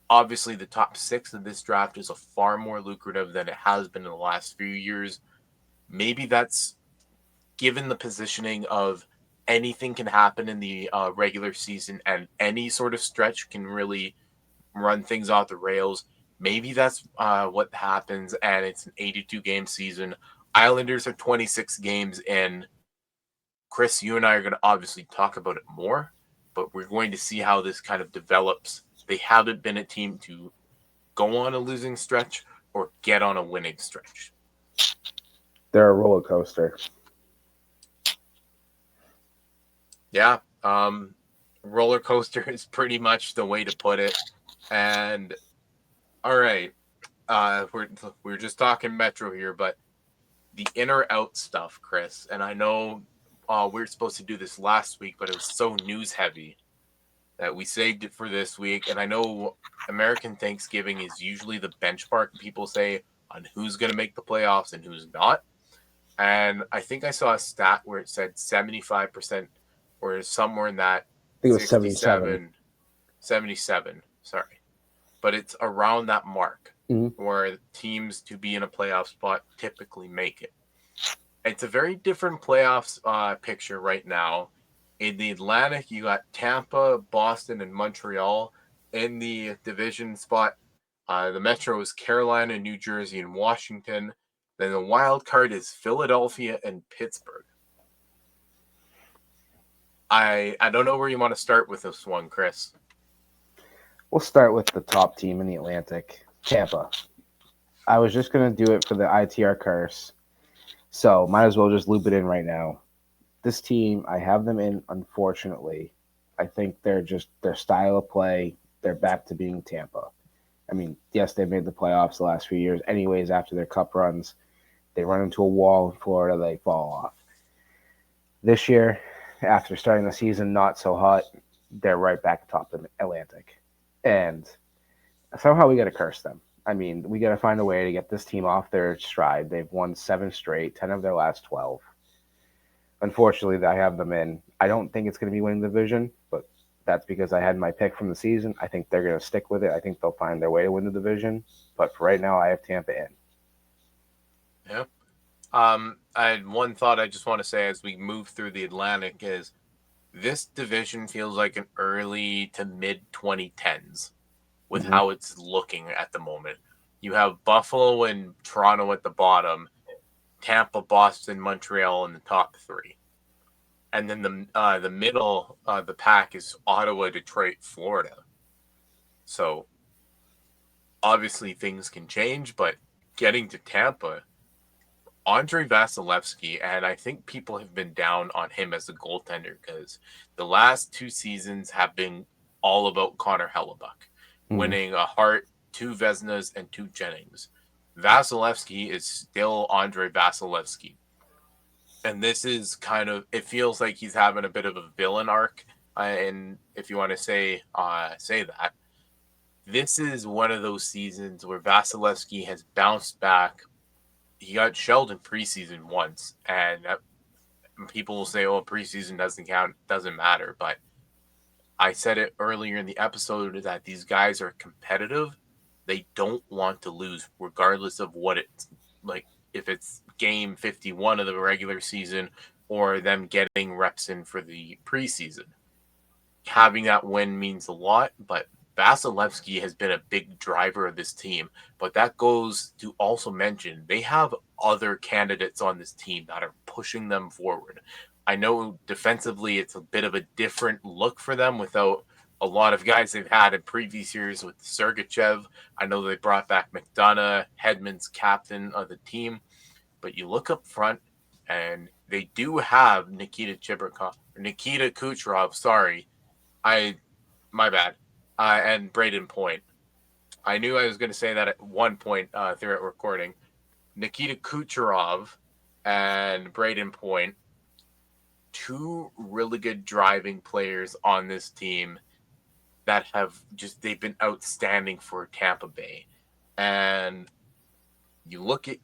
Obviously, the top 6 of this draft is a far more lucrative than it has been in the last few years. Maybe that's given the positioning of anything can happen in the regular season and any sort of stretch can really run things off the rails. Maybe that's what happens, and it's an 82-game season. Islanders are 26 games in. Chris, you and I are going to obviously talk about it more. but we're going to see how this kind of develops. They haven't been a team to go on a losing stretch or get on a winning stretch. They're a roller coaster. Yeah, roller coaster is pretty much the way to put it. And all right, we're just talking Metro here, but the in or out stuff, Chris. And I know we were supposed to do this last week, but it was so news heavy that we saved it for this week. And I know American Thanksgiving is usually the benchmark people say on who's going to make the playoffs and who's not. And I think I saw a stat where it said 75% or somewhere in that I think it was 67, 77, sorry. But it's around that mark where teams to be in a playoff spot typically make it. It's a very different playoffs picture right now. In the Atlantic, you got Tampa, Boston, and Montreal. In the division spot, the Metro is Carolina, New Jersey, and Washington. Then the wild card is Philadelphia and Pittsburgh. I don't know where you want to start with this one, Chris. We'll start with the top team in the Atlantic, Tampa. I was just going to do it for the ITR curse, so might as well just loop it in right now. This team, I have them in, unfortunately. I think their style of play, they're back to being Tampa. I mean, yes, they've made the playoffs the last few years. Anyways, after their cup runs, they run into a wall in Florida, they fall off. This year, after starting the season not so hot, they're right back atop the Atlantic. And somehow we got to curse them. I mean, we got to find a way to get this team off their stride. They've won 7 straight, 10 of their last 12. Unfortunately, I have them in. I don't think it's going to be winning the division, but that's because I had my pick from the season. I think they're going to stick with it. I think they'll find their way to win the division. But for right now, I have Tampa in. Yeah. I had one thought I just want to say as we move through the Atlantic is this division feels like an early to mid 2010s with how it's looking at the moment. You have Buffalo and Toronto at the bottom, Tampa, Boston, Montreal in the top 3. And then the middle the pack is Ottawa, Detroit, Florida. So obviously things can change, but getting to Tampa, Andrei Vasilevsky, and I think people have been down on him as a goaltender because the last 2 seasons have been all about Connor Hellebuck, winning a Hart, 2 Vezinas, and 2 Jennings. Vasilevsky is still Andrei Vasilevsky. And this is kind of, it feels like he's having a bit of a villain arc, and if you want to say that. This is one of those seasons where Vasilevsky has bounced back. He got shelled in preseason once, and people will say, "Oh, preseason doesn't count, doesn't matter." But I said it earlier in the episode that these guys are competitive. They don't want to lose, regardless of what it's like. If it's game 51 of the regular season or them getting reps in for the preseason, having that win means a lot. But Vasilevsky has been a big driver of this team, but that goes to also mention they have other candidates on this team that are pushing them forward. I know defensively it's a bit of a different look for them without a lot of guys they've had in previous years with Sergachev. I know they brought back McDonough, Hedman's captain of the team, but you look up front and they do have Nikita Kucherov, sorry. My bad. And Braden Point. I knew I was going to say that at one point throughout recording. Nikita Kucherov and Braden Point, 2 really good driving players on this team that have they've been outstanding for Tampa Bay. And you look at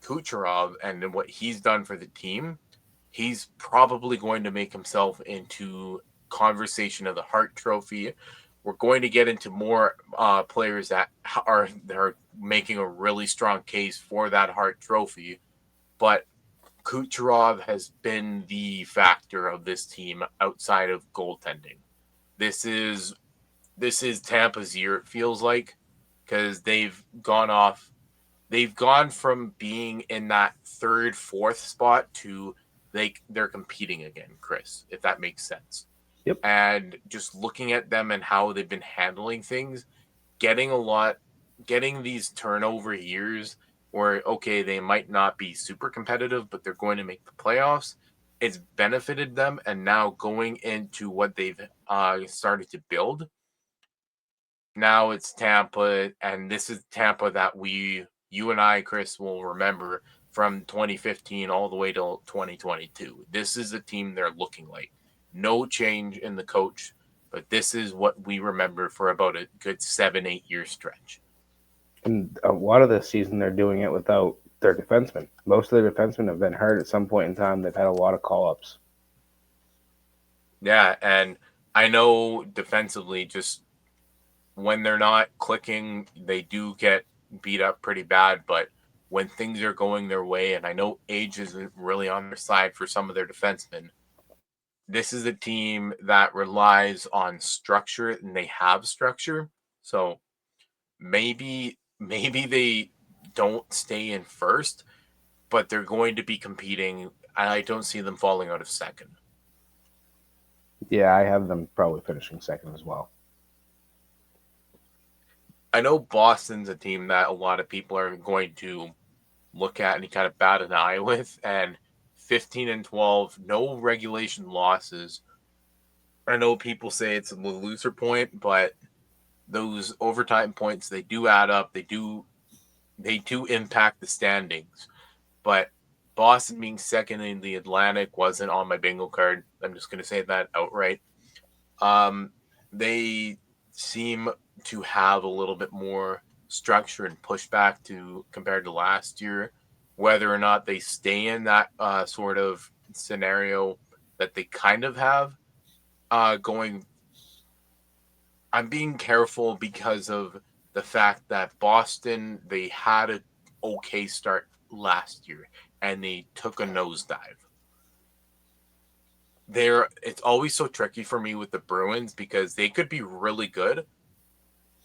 Kucherov and what he's done for the team, he's probably going to make himself into conversation of the Hart Trophy. We're going to get into more players that are making a really strong case for that Hart Trophy, but Kucherov has been the factor of this team outside of goaltending. This is Tampa's year, it feels like, because they've gone from being in that 3rd, 4th spot to they're competing again, Chris, if that makes sense. Yep. And just looking at them and how they've been handling things, getting these turnover years where, okay, they might not be super competitive, but they're going to make the playoffs. It's benefited them. And now going into what they've started to build, now it's Tampa. And this is Tampa that you and I, Chris, will remember from 2015 all the way till 2022. This is the team they're looking like. No change in the coach, but this is what we remember for about a good 7-8 year stretch. And a lot of this season, they're doing it without their defensemen. Most of their defensemen have been hurt at some point in time. They've had a lot of call ups. Yeah, and I know defensively, just when they're not clicking, they do get beat up pretty bad. But when things are going their way, and I know age isn't really on their side for some of their defensemen, this is a team that relies on structure, and they have structure. So maybe they don't stay in first, but they're going to be competing. I don't see them falling out of second. Yeah, I have them probably finishing second as well. I know Boston's a team that a lot of people are going to look at and kind of bat an eye with, and 15-12, no regulation losses. I know people say it's a loser point, but those overtime points, they do add up. They do impact the standings. But Boston being second in the Atlantic wasn't on my bingo card. I'm just going to say that outright. Um, they seem to have a little bit more structure and pushback to compared to last year. Whether or not they stay in that sort of scenario that they kind of have going, I'm being careful because of the fact that Boston, they had a okay start last year and they took a nosedive. It's always so tricky for me with the Bruins because they could be really good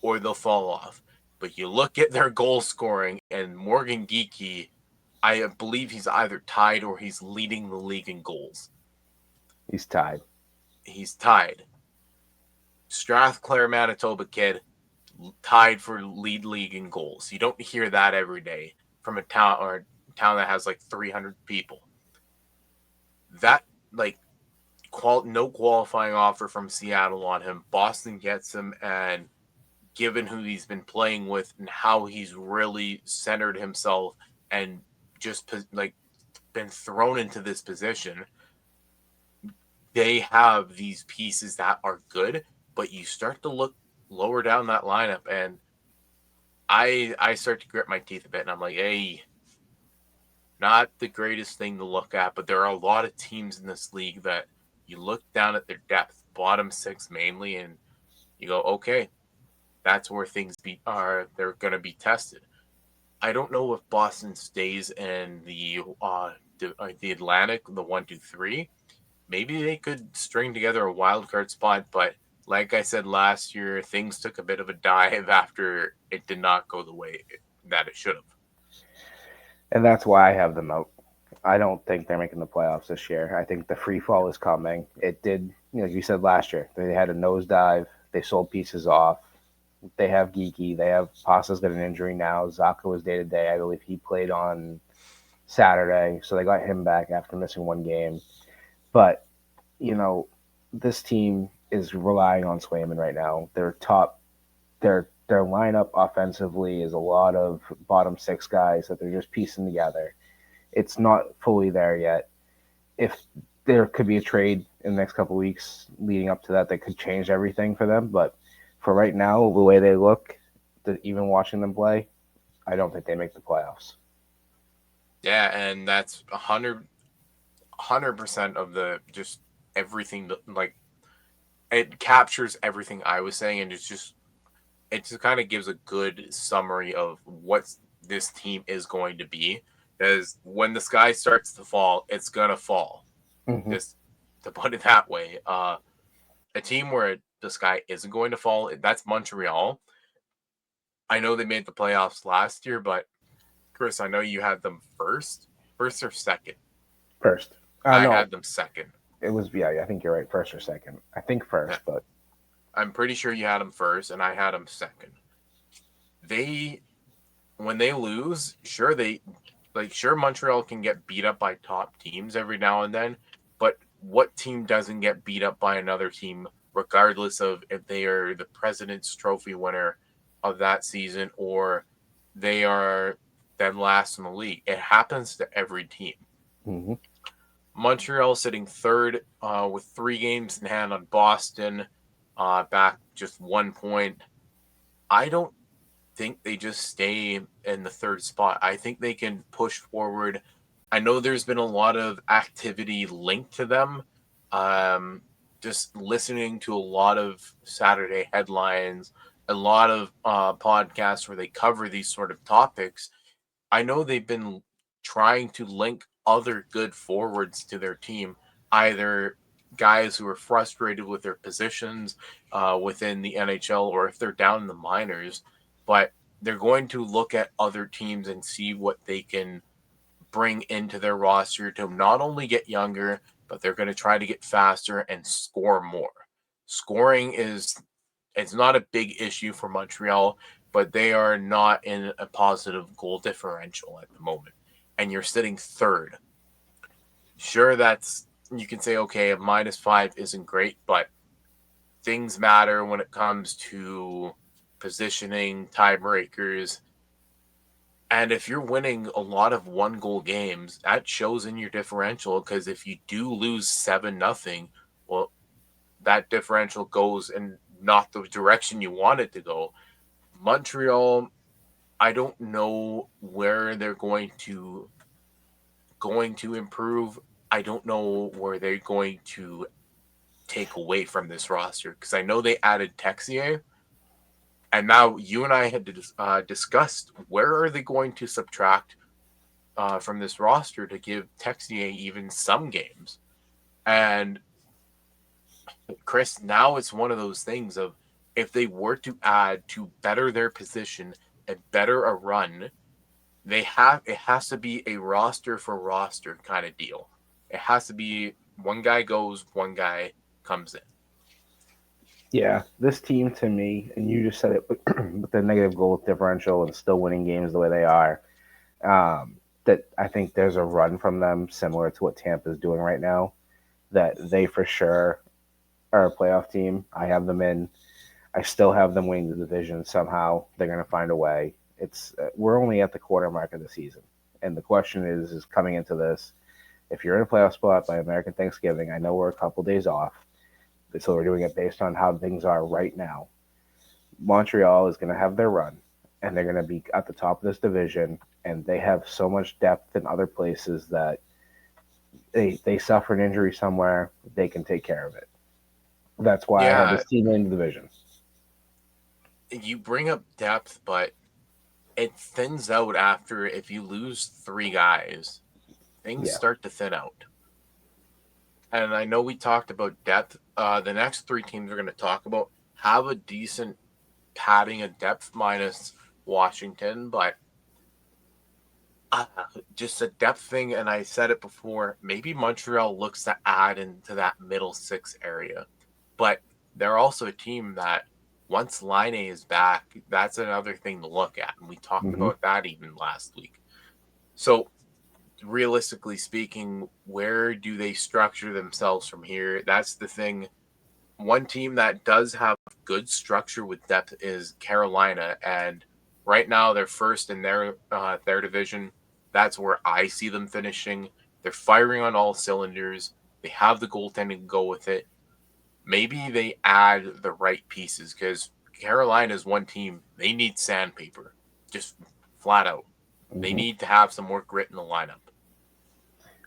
or they'll fall off. But you look at their goal scoring, and Morgan Geekie, I believe he's either tied or he's leading the league in goals. He's tied. He's tied. Strathclair, Manitoba kid, tied for league in goals. You don't hear that every day from a town that has like 300 people. That like no qualifying offer from Seattle on him. Boston gets him, and given who he's been playing with and how he's really centered himself and just like been thrown into this position, they have these pieces that are good, but you start to look lower down that lineup, and I start to grit my teeth a bit, and I'm like, hey, not the greatest thing to look at, but there are a lot of teams in this league that you look down at their depth, bottom six mainly, and you go, okay, that's where they're going to be tested. I don't know if Boston stays in the Atlantic, the 1, 2, 3. Maybe they could string together a wild card spot, but like I said last year, things took a bit of a dive after it did not go the way that it should have. And that's why I have them out. I don't think they're making the playoffs this year. I think the free fall is coming. It did, like you said last year, they had a nosedive. They sold pieces off. They have Geeky. They have Pasta's got an injury now. Zaka was day to day. I believe he played on Saturday, so they got him back after missing one game. But this team is relying on Swayman right now. Their lineup offensively is a lot of bottom six guys that they're just piecing together. It's not fully there yet. If there could be a trade in the next couple of weeks leading up to that could change everything for them, but for right now, the way they look, even watching them play, I don't think they make the playoffs. Yeah, and that's 100% of the just everything like it captures everything I was saying, and it just kind of gives a good summary of what this team is going to be. Because when the sky starts to fall, it's gonna fall. Mm-hmm. Just to put it that way. A team where the sky isn't going to fall, that's Montreal. I know they made the playoffs last year, but Chris, I know you had them first or second. First. I No, had them second. It was, yeah, I think you're right, first or second. I think Yeah, first, but I'm pretty sure you had them first, and I had them second. They when they lose, sure Montreal can get beat up by top teams every now and then, but what team doesn't get beat up by another team, regardless of if they are the President's Trophy winner of that season or they are dead last in the league? It happens to every team. mm-hmm. Montreal sitting third with 3 games in hand on Boston, back just 1 point. I don't think they just stay in the third spot. I think they can push forward. I know there's been a lot of activity linked to them. Um, just listening to a lot of Saturday headlines, a lot of podcasts where they cover these sort of topics. I know they've been trying to link other good forwards to their team, either guys who are frustrated with their positions within the NHL or if they're down in the minors. But they're going to look at other teams and see what they can bring into their roster to not only get younger, but they're going to try to get faster and score more. Scoring is it's not a big issue for Montreal, but they are not in a positive goal differential at the moment. And you're sitting third. Sure, that's you can say okay, a -5 isn't great, but things matter when it comes to positioning, tiebreakers, and if you're winning a lot of 1 goal games, that shows in your differential because if you do lose 7-0, well, that differential goes in not the direction you want it to go. Montreal, I don't know where they're going to improve. I don't know where they're going to take away from this roster because I know they added Texier, and now you and I had discussed where are they going to subtract from this roster to give Texier even some games. And Chris, now it's one of those things of if they were to add to better their position and better a run, it has to be a roster for roster kind of deal. It has to be one guy goes, one guy comes in. Yeah, this team to me, and you just said it with the negative goal differential and still winning games the way they are. That I think there's a run from them similar to what Tampa's doing right now. That they for sure are a playoff team. I have them in. I still have them winning the division somehow. They're going to find a way. It's we're only at the quarter mark of the season, and the question is coming into this. If you're in a playoff spot by American Thanksgiving, I know we're a couple days off, so we're doing it based on how things are right now. Montreal is going to have their run, and they're going to be at the top of this division, and they have so much depth in other places that they suffer an injury somewhere, they can take care of it. That's why I have Yeah, this team in the division. you bring up depth, but it thins out after if you lose 3 guys, things Yeah. start to thin out. And I know we talked about depth. The next 3 teams we're going to talk about have a decent padding of depth minus Washington, but uh, just a depth thing. And I said it before, maybe Montreal looks to add into that middle 6 area. But they're also a team that once Line is back, that's another thing to look at. And we talked Hmm. about that even last week. So realistically speaking, where do they structure themselves from here? That's the thing. One team that does have good structure with depth is Carolina, and right now they're first in their division. That's where I see them finishing. They're firing on all cylinders. They have the goaltending to go with it. Maybe they add the right pieces because Carolina is one team. They need sandpaper, just flat out. They Hmm. need to have some more grit in the lineup.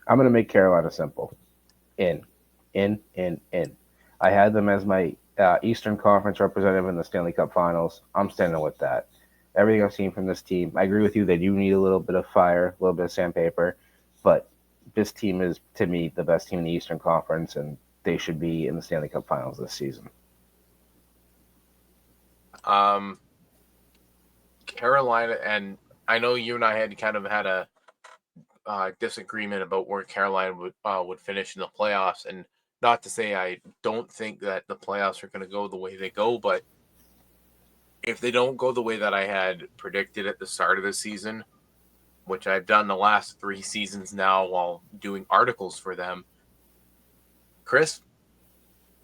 I'm going to make Carolina simple. In, in. I had them as my Eastern Conference representative in the Stanley Cup Finals. I'm standing with that. Everything I've seen from this team, I agree with you. They do need a little bit of fire, a little bit of sandpaper, but this team is, to me, the best team in the Eastern Conference, and they should be in the Stanley Cup Finals this season. Um, Carolina, and I know you and I had kind of had a disagreement about where Carolina would finish in the playoffs, and Not to say I don't think that the playoffs are going to go the way they go, but if they don't go the way that I had predicted at the start of the season, which I've done the last 3 seasons now while doing articles for them, Chris,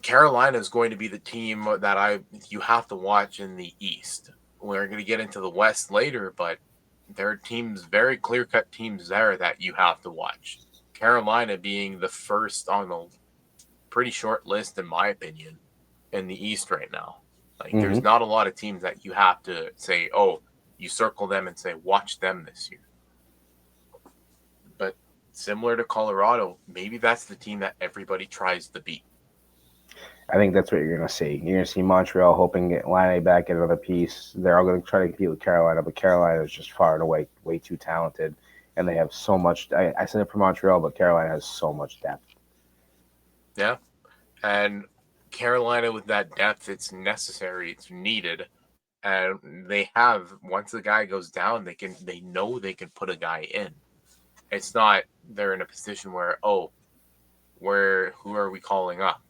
Carolina is going to be the team that you have to watch in the East. We're going to get into the West later, but there are teams, very clear-cut teams there that you have to watch. Carolina being the first on the pretty short list, in my opinion, in the East right now. Like, there's not a lot of teams that you have to say, oh, you circle them and say, watch them this year. But similar to Colorado, maybe that's the team that everybody tries to beat. I think that's what you're going to see. You're going to see Montreal hoping to get Laine back, get another piece. They're all going to try to compete with Carolina, but Carolina is just far and away way too talented, and they have so much. I said it for Montreal, but Carolina has so much depth. Yeah, and Carolina with that depth, it's necessary, it's needed, and they have. Once the guy goes down, they know they can put a guy in. It's not they're in a position where who are we calling up?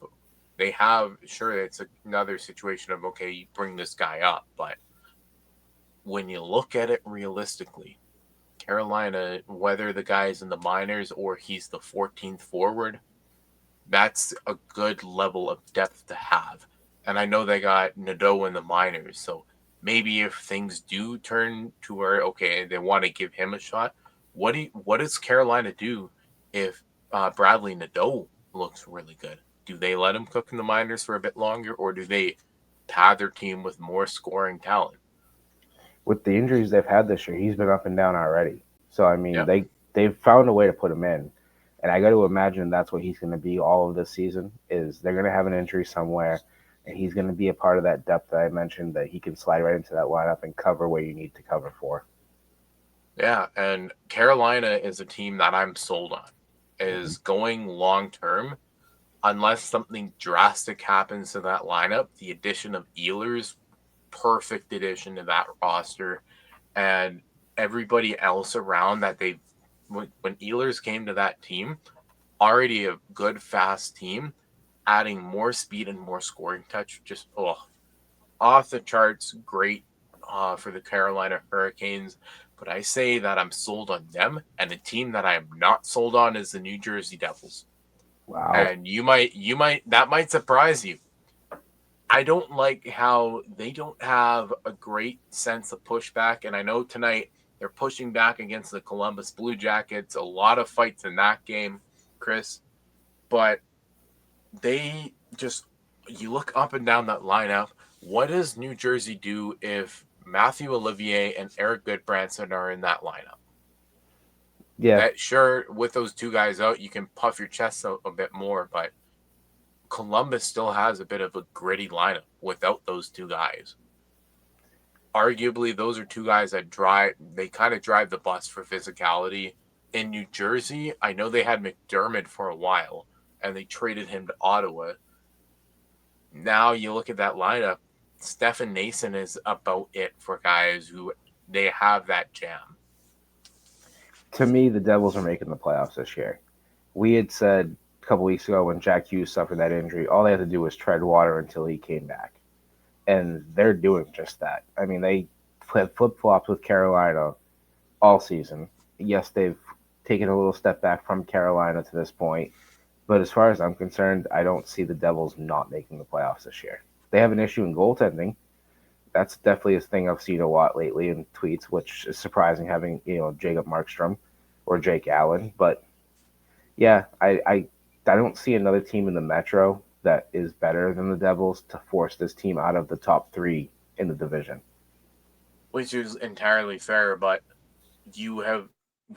They have, sure, it's another situation of, okay, you bring this guy up, but when you look at it realistically, Carolina, whether the guy's in the minors or he's the 14th forward, that's a good level of depth to have. And I know they got Nadeau in the minors, so maybe if things do turn to where, okay, they want to give him a shot, what does Carolina do if Bradley Nadeau looks really good? Do they let him cook in the minors for a bit longer, or do they pad their team with more scoring talent? With the injuries they've had this year, he's been up and down already. So I mean, Yep. they've found a way to put him in, and I got to imagine that's what he's going to be all of this season. Is they're going to have an injury somewhere, and he's going to be a part of that depth that I mentioned, that he can slide right into that lineup and cover where you need to cover for. Yeah, and Carolina is a team that I'm sold on. Is going long term, unless something drastic happens to that lineup. The addition of Ehlers, perfect addition to that roster, and everybody else around that when Ehlers came to that team, already a good fast team, adding more speed and more scoring touch, just off the charts, great for the Carolina Hurricanes. But I say that I'm sold on them, and the team that I am not sold on is the New Jersey Devils. Wow. And that might surprise you. I don't like how they don't have a great sense of pushback. And I know tonight they're pushing back against the Columbus Blue Jackets. A lot of fights in that game, Chris. But you look up and down that lineup. What does New Jersey do if Matthew Olivier and Eric Goodbranson are in that lineup? Yeah. That, sure, with those two guys out, you can puff your chest out a bit more, but Columbus still has a bit of a gritty lineup without those two guys. Arguably, those are two guys that kind of drive the bus for physicality. In New Jersey, I know they had McDermott for a while, and they traded him to Ottawa. Now you look at that lineup, Stefan Nason is about it for guys who they have that jam. To me, the Devils are making the playoffs this year. We had said a couple weeks ago when Jack Hughes suffered that injury, all they had to do was tread water until he came back. And they're doing just that. I mean, they played flip-flops with Carolina all season. Yes, they've taken a little step back from Carolina to this point. But as far as I'm concerned, I don't see the Devils not making the playoffs this year. They have an issue in goaltending. That's definitely a thing I've seen a lot lately in tweets, which is surprising, having Jacob Markstrom or Jake Allen. But yeah, I don't see another team in the Metro that is better than the Devils to force this team out of the top 3 in the division. Which is entirely fair, but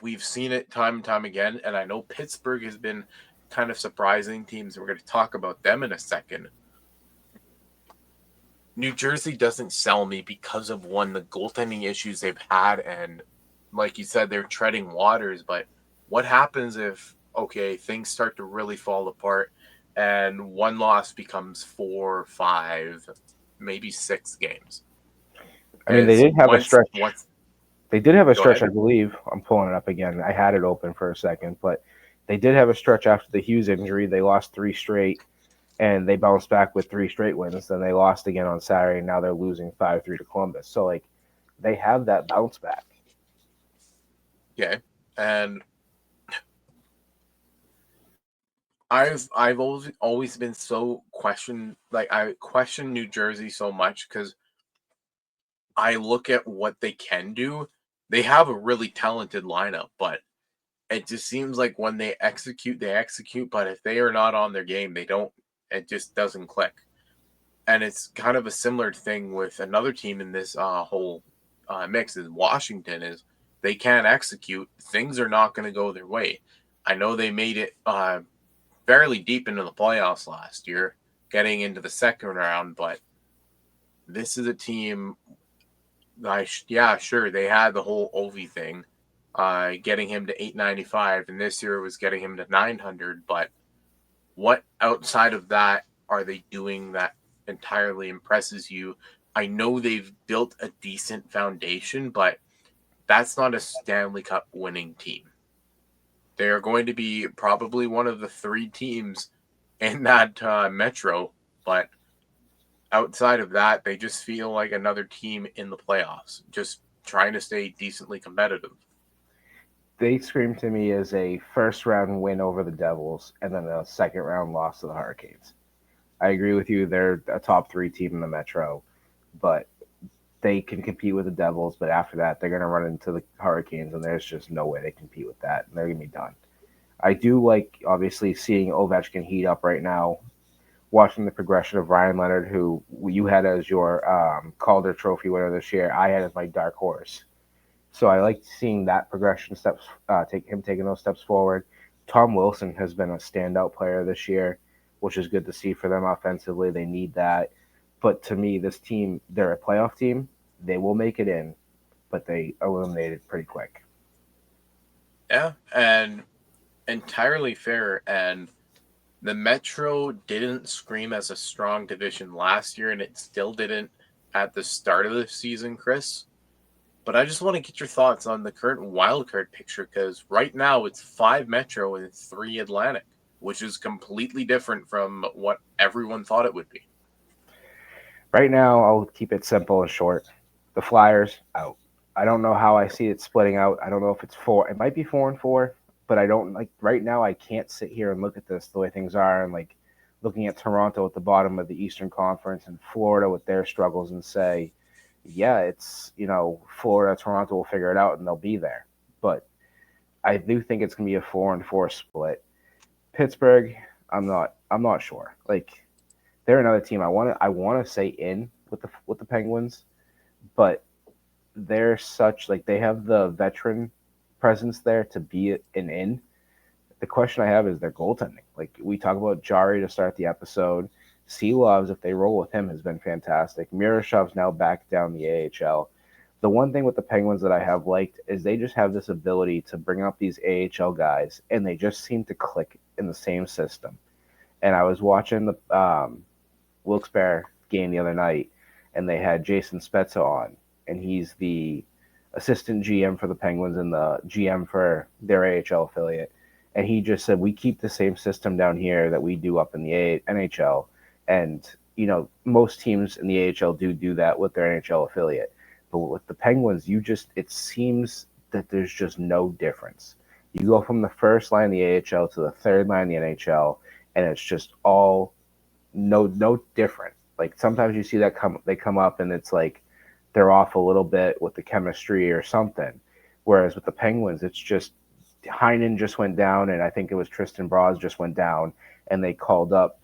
we've seen it time and time again, and I know Pittsburgh has been kind of surprising teams. We're going to talk about them in a second. New Jersey doesn't sell me because of, one, the goaltending issues they've had, and like you said, they're treading waters. But what happens if, okay, things start to really fall apart and one loss becomes 4, 5, maybe 6 games? I mean, they did have a stretch. They did have a stretch, I believe. I'm pulling it up again. I had it open for a second, but They did have a stretch after the Hughes injury. They lost 3 straight, and they bounced back with 3 straight wins. Then they lost again on Saturday, and now they're losing 5-3 to Columbus. So, like, they have that bounce back. Okay. And I've always been so I question New Jersey so much because I look at what they can do. They have a really talented lineup, but it just seems like when they execute, they execute. But if they are not on their game, they don't. It just doesn't click. And it's kind of a similar thing with another team in this whole mix is Washington. Is they can't execute, things are not going to go their way. I know they made it fairly deep into the playoffs last year, getting into the second round, but this is a team. Yeah, sure, they had the whole Ovi thing, getting him to 895, and this year was getting him to 900. But what outside of that are they doing that entirely impresses you? I know they've built a decent foundation, but that's not a Stanley Cup winning team. They are going to be probably one of the 3 teams in that Metro, but outside of that, they just feel like another team in the playoffs, just trying to stay decently competitive. They scream to me as a first round win over the Devils and then a second round loss to the Hurricanes. I agree with you. They're a top 3 team in the Metro, but they can compete with the Devils. But after that, they're going to run into the Hurricanes, and there's just no way they compete with that. And they're going to be done. I do like, obviously, seeing Ovechkin heat up right now, watching the progression of Ryan Leonard, who you had as your Calder Trophy winner this year. I had as my dark horse. So I like seeing that progression steps, taking those steps forward. Tom Wilson has been a standout player this year, which is good to see for them offensively. They need that. But to me, this team, they're a playoff team. They will make it in, but they eliminated pretty quick. Yeah, and entirely fair. And the Metro didn't scream as a strong division last year, and it still didn't at the start of the season, Chris. But I just want to get your thoughts on the current wildcard picture because right now it's 5 Metro and 3 Atlantic, which is completely different from what everyone thought it would be. Right now, I'll keep it simple and short. The Flyers out. I don't know how I see it splitting out. I don't know if it's 4. It might be 4-4, but I don't like right now. I can't sit here and look at this the way things are and like looking at Toronto at the bottom of the Eastern Conference and Florida with their struggles and say, yeah, it's Florida, Toronto will figure it out and they'll be there. But I do think it's gonna be a 4-4 split. Pittsburgh, I'm not sure. Like they're another team I want to say in with the Penguins, but they're such like they have the veteran presence there to be an in. The question I have is their goaltending. Like we talk about Jari to start the episode. Seelovs, if they roll with him, has been fantastic. Miroshov's now back down the AHL. The one thing with the Penguins that I have liked is they just have this ability to bring up these AHL guys, and they just seem to click in the same system. And I was watching the Wilkes-Barre game the other night, and they had Jason Spezza on, and he's the assistant GM for the Penguins and the GM for their AHL affiliate. And he just said, we keep the same system down here that we do up in the NHL. And, most teams in the AHL do that with their NHL affiliate. But with the Penguins, it seems that there's just no difference. You go from the first line of the AHL to the third line of the NHL, and it's just all no different. Like sometimes you see that they come up and it's like they're off a little bit with the chemistry or something. Whereas with the Penguins, it's just Heinen just went down, and I think it was Tristan Bras just went down, and they called up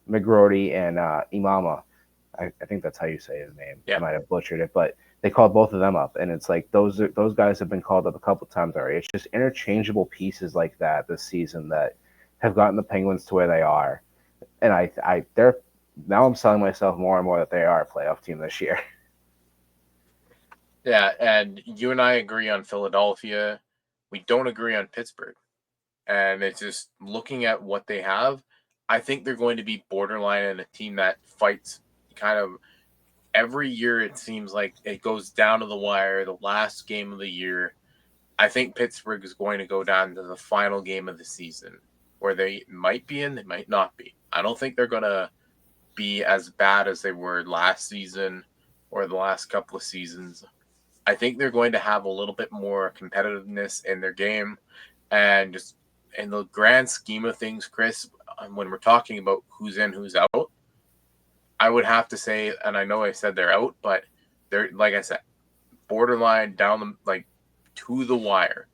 McGroarty and Imama. I think that's how you say his name. Yeah. I might have butchered it, but they called both of them up, and it's like those guys have been called up a couple times already. It's just interchangeable pieces like that this season that have gotten the Penguins to where they are, and they're now I'm selling myself more and more that they are a playoff team this year. Yeah, and you and I agree on Philadelphia. We don't agree on Pittsburgh. And it's just looking at what they have, I think they're going to be borderline and a team that fights kind of every year. It seems like it goes down to the wire, the last game of the year. I think Pittsburgh is going to go down to the final game of the season where they might be in, they might not be. I don't think they're going to be as bad as they were last season or the last couple of seasons. I think they're going to have a little bit more competitiveness in their game. And just in the grand scheme of things, Chris, when we're talking about who's in, who's out, I would have to say, and I know I said they're out, but they're, like I said, borderline down the, like, to the wire.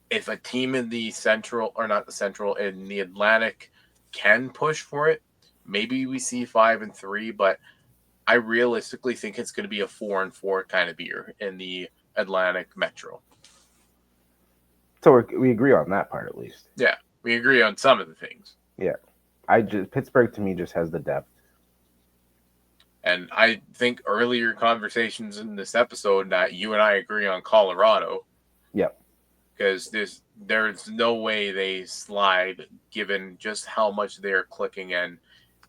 If a team in the Central, or not the Central, in the Atlantic can push for it, maybe we see 5-3, but I realistically think it's going to be a 4-4 kind of year in the Atlantic Metro. So we agree on that part at least. Yeah, we agree on some of the things. Yeah, Pittsburgh to me just has the depth. And I think earlier conversations in this episode that you and I agree on Colorado. Yep. Because there's no way they slide given just how much they're clicking, and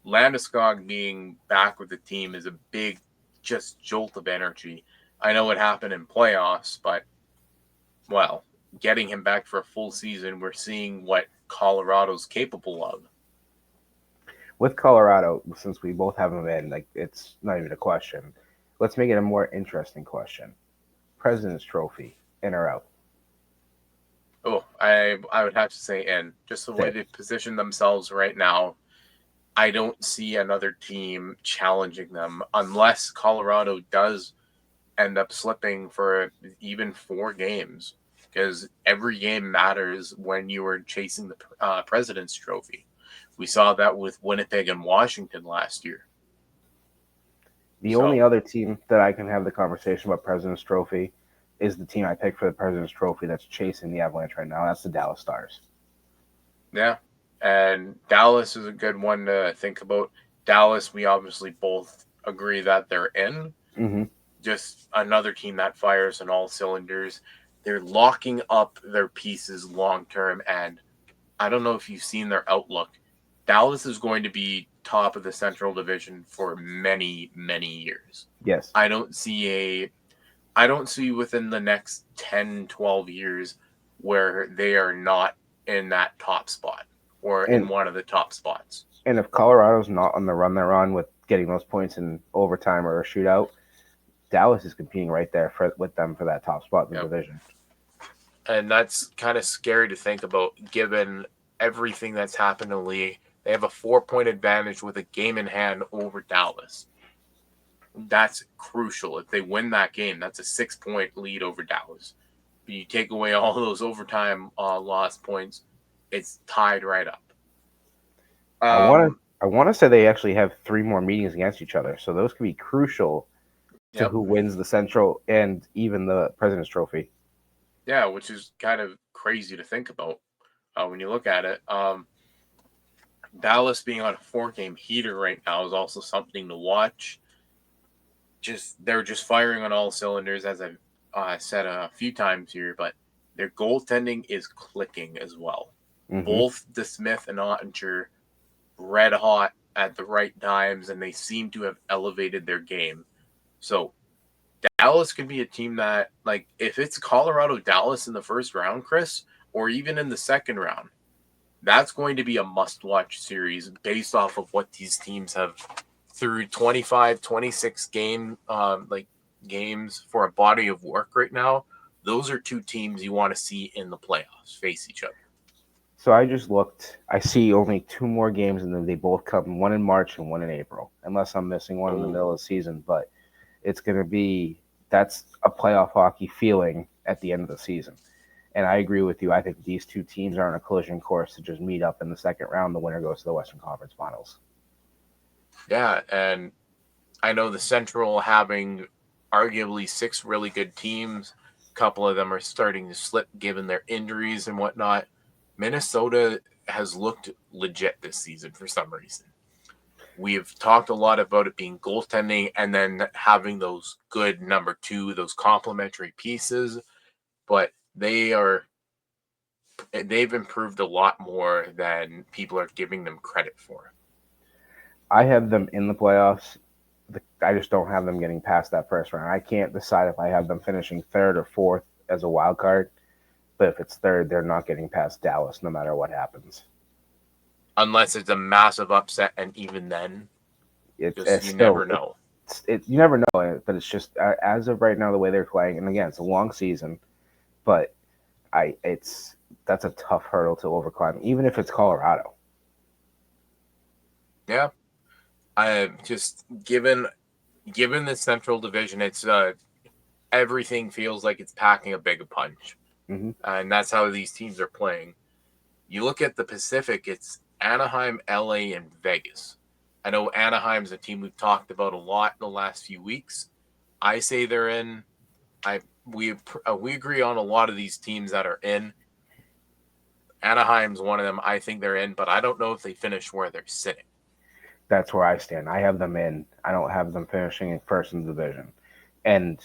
Landeskog being back with the team is a big just jolt of energy. I know it happened in playoffs, but, well, getting him back for a full season, we're seeing what Colorado's capable of. With Colorado, since we both have them in, like, it's not even a question. Let's make it a more interesting question. President's Trophy, in or out? Oh, I would have to say in. Just the way they position themselves right now, I don't see another team challenging them unless Colorado does end up slipping for even 4 games, because every game matters when you are chasing the President's Trophy. We saw that with Winnipeg and Washington last year. The only other team that I can have the conversation about President's Trophy is the team I picked for the President's Trophy that's chasing the Avalanche right now. That's the Dallas Stars. Yeah, and Dallas is a good one to think about. Dallas, we obviously both agree that they're in. Mm-hmm. Just another team that fires on all cylinders. They're locking up their pieces long term, and I don't know if you've seen their outlook. Dallas is going to be top of the Central Division for many, many years. Yes. I don't see within the next 10, 12 years where they are not in that top spot or in one of the top spots. And if Colorado's not on the run they're on with getting those points in overtime or a shootout, Dallas is competing right there with them for that top spot in the division. And that's kind of scary to think about given everything that's happened in the league. They have a 4-point advantage with a game in hand over Dallas. That's crucial. If they win that game, that's a 6-point lead over Dallas. But you take away all those overtime lost points, it's tied right up. I want to say they actually have 3 more meetings against each other, so those could be crucial to who wins the Central and even the President's Trophy. Yeah, which is kind of crazy to think about when you look at it. Dallas being on a 4-game heater right now is also something to watch. They're just firing on all cylinders, as I've said a few times here, but their goaltending is clicking as well. Mm-hmm. Both DeSmith and Ottinger red hot at the right times, and they seem to have elevated their game. So Dallas could be a team that, like, if it's Colorado-Dallas in the first round, Chris, or even in the second round, that's going to be a must-watch series based off of what these teams have through 25, 26 games for a body of work right now. Those are 2 teams you want to see in the playoffs face each other. So I just looked. I see only 2 more games, and then they both come, one in March and one in April, unless I'm missing one in the middle of the season. But it's going to be – that's a playoff hockey feeling at the end of the season. And I agree with you. I think these 2 teams are on a collision course to just meet up in the second round. The winner goes to the Western Conference Finals. Yeah, and I know the Central having arguably 6 really good teams. A couple of them are starting to slip given their injuries and whatnot. Minnesota has looked legit this season for some reason. We've talked a lot about it being goaltending and then having those good number 2, those complementary pieces, but they've improved a lot more than people are giving them credit for. I have them in the playoffs. I just don't have them getting past that first round. I can't decide if I have them finishing 3rd or 4th as a wild card. But if it's third, they're not getting past Dallas no matter what happens. Unless it's a massive upset, and even then, just It's you never still know. you never know, but it's just as of right now the way they're playing, and again, it's a long season, but it's that's a tough hurdle to overcome, even if it's Colorado. Yeah, I just given the Central Division, it's everything feels like it's packing a big punch, Mm-hmm. and that's how these teams are playing. You look at the Pacific, it's Anaheim, LA, and Vegas. I know Anaheim's a team we've talked about a lot in the last few weeks. I say they're in. I we agree on a lot of these teams that are in. Anaheim's one of them. I think they're in, but I don't know if they finish where they're sitting. That's where I stand. I have them in. I don't have them finishing in first in the division, and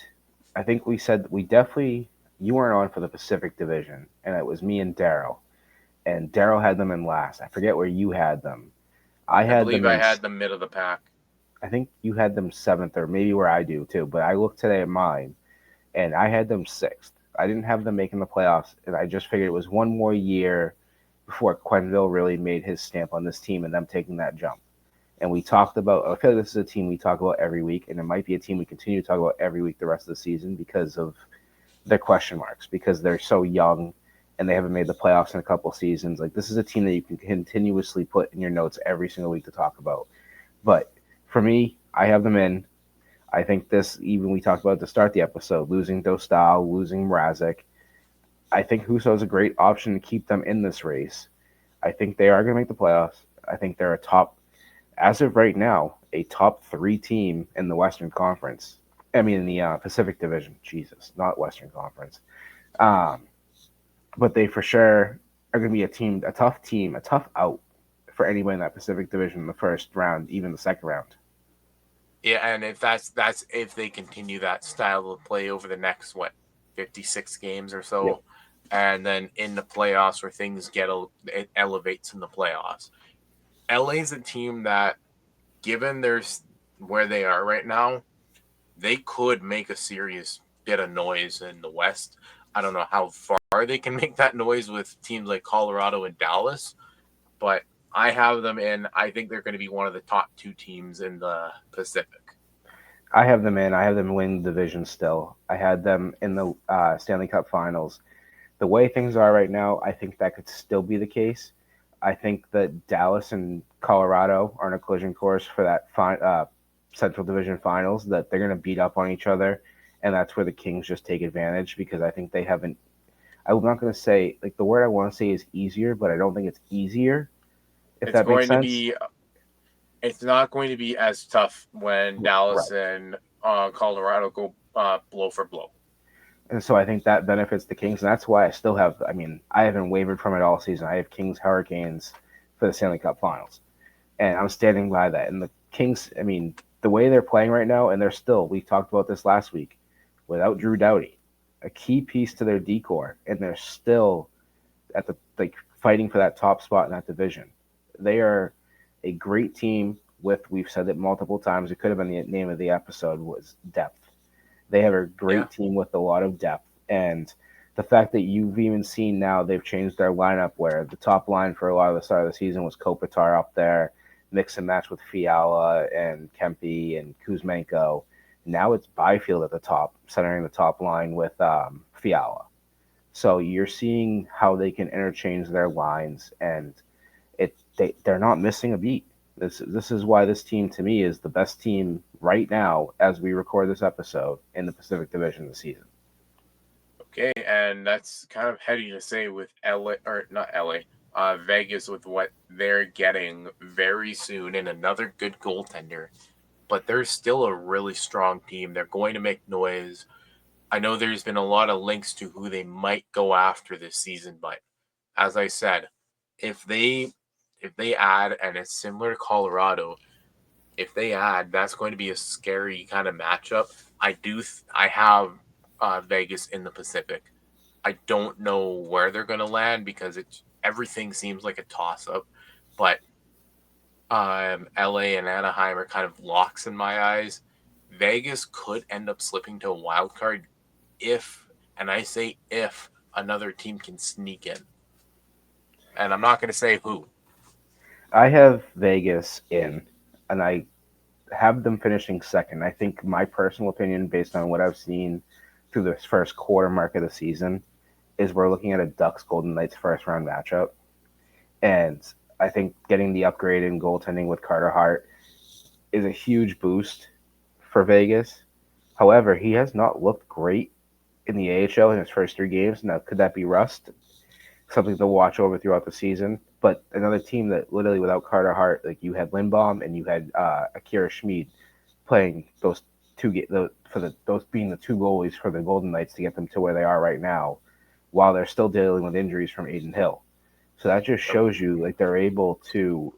I think we said we definitely you weren't on for the Pacific Division, and it was me and Daryl, and Daryl had them in last. I forget where you had them. I I had believe them I in. had the mid of the pack. I think you had them seventh, or maybe where I do too. But I looked today at mine, and I had them sixth. I didn't have them making the playoffs, and I just figured it was one more year before Quenneville really made his stamp on this team and them taking that jump. And we talked about. I feel like this is a team we talk about every week, and it might be a team we continue to talk about every week the rest of the season because of their question marks, because they're so young and they haven't made the playoffs in a couple seasons. Like this is a team that you can continuously put in your notes every single week to talk about. But for me, I have them in. I think this, even we talked about to start the episode, losing Dostal, losing Mrazek. I think Husso is a great option to keep them in this race. I think they are going to make the playoffs. I think they're a top, as of right now, a top three team in the Western Conference. I mean, in the Pacific Division. Jesus, not Western Conference. Um, but they for sure are going to be a tough out for anybody in that Pacific Division in the first round, even the second round. Yeah, and if that's if they continue that style of play over the next 56 games or Yep. so, and then in the playoffs where things it elevates in the playoffs. LA's a team that, given their where they are right now, they could make a serious bit of noise in the West. I don't know how far they can make that noise with teams like Colorado and Dallas, but I have them in. I think they're going to be one of the top two teams in the Pacific. I have them in. I have them win the division still. I had them in the Stanley Cup Finals. The way things are right now, I think that could still be the case. I think that Dallas and Colorado are in a collision course for that Central Division Finals. That they're going to beat up on each other, and that's where the Kings just take advantage because I think they haven't. I'm not going to say like the word I want to say is easier, but I don't think it's easier. If It's that makes going to sense. be. It's not going to be as tough when Right. Dallas and Colorado go blow for blow. And so I think that benefits the Kings, and that's why I still have. I mean, I haven't wavered from it all season. I have Kings Hurricanes for the Stanley Cup Finals, and I'm standing by that. And the Kings, I mean, the way they're playing right now, and they're still. We talked about this last week, without Drew Doughty, a key piece to their decor, and they're still at the like fighting for that top spot in that division. They are a great team with. We've said it multiple times. It could have been the name of the episode was depth. They have a Yeah, great team with a lot of depth. And the fact that you've even seen now they've changed their lineup where the top line for a lot of the start of the season was Kopitar up there, mix and match with Fiala and Kempe and Kuzmenko. Now it's Byfield at the top, centering the top line with Fiala. So you're seeing how they can interchange their lines, and they're not missing a beat. This is why this team to me is the best team right now as we record this episode in the Pacific Division this season. okay, and that's kind of heady to say with LA or not LA, Vegas with what they're getting very soon and another good goaltender. But they're still a really strong team. They're going to make noise. I know there's been a lot of links to who they might go after this season, but as I said, if they add, and it's similar to Colorado, if they add, that's going to be a scary kind of matchup. I have Vegas in the Pacific. I don't know where they're going to land because everything seems like a toss up, but LA and Anaheim are kind of locks in my eyes. Vegas could end up slipping to a wild card if And I say if another team can sneak in. And I'm not going to say who. I have Vegas in, and I have them finishing second. I think my personal opinion, based on what I've seen through this first quarter mark of the season, is we're looking at a Ducks Golden Knights first round matchup. And I think getting the upgrade in goaltending with Carter Hart is a huge boost for Vegas. However, he has not looked great in the AHL in his first 3 games. Now, could that be rust? Something to watch over throughout the season. But another team that literally without Carter Hart, like you had Lindbaum and you had Akira Schmid playing those those being the 2 goalies for the Golden Knights to get them to where they are right now, while they're still dealing with injuries from Aiden Hill. So that just shows you like they're able to,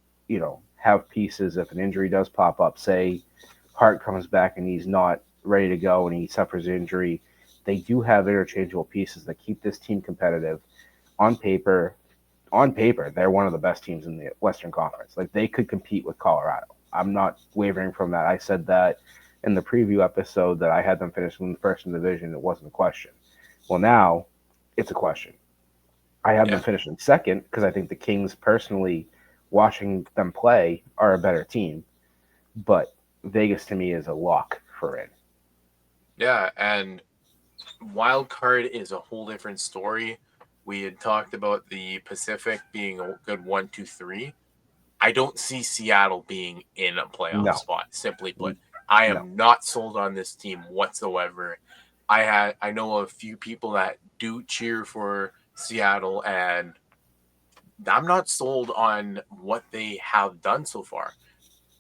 have pieces if an injury does pop up. Say Hart comes back and he's not ready to go and he suffers injury. They do have interchangeable pieces that keep this team competitive. On paper, they're one of the best teams in the Western Conference. Like they could compete with Colorado. I'm not wavering from that. I said that in the preview episode that I had them finishing first in the division. It wasn't a question. Well, now it's a question. I have them Yeah. finishing second because I think the Kings, personally, watching them play, are a better team. But Vegas to me is a lock for it. Yeah. And wild card is a whole different story. We had talked about the Pacific being a good 1, 2, 3. I don't see Seattle being in a playoff No, spot. Simply put, I no. am not sold on this team whatsoever. I know a few people that do cheer for Seattle, and I'm not sold on what they have done so far.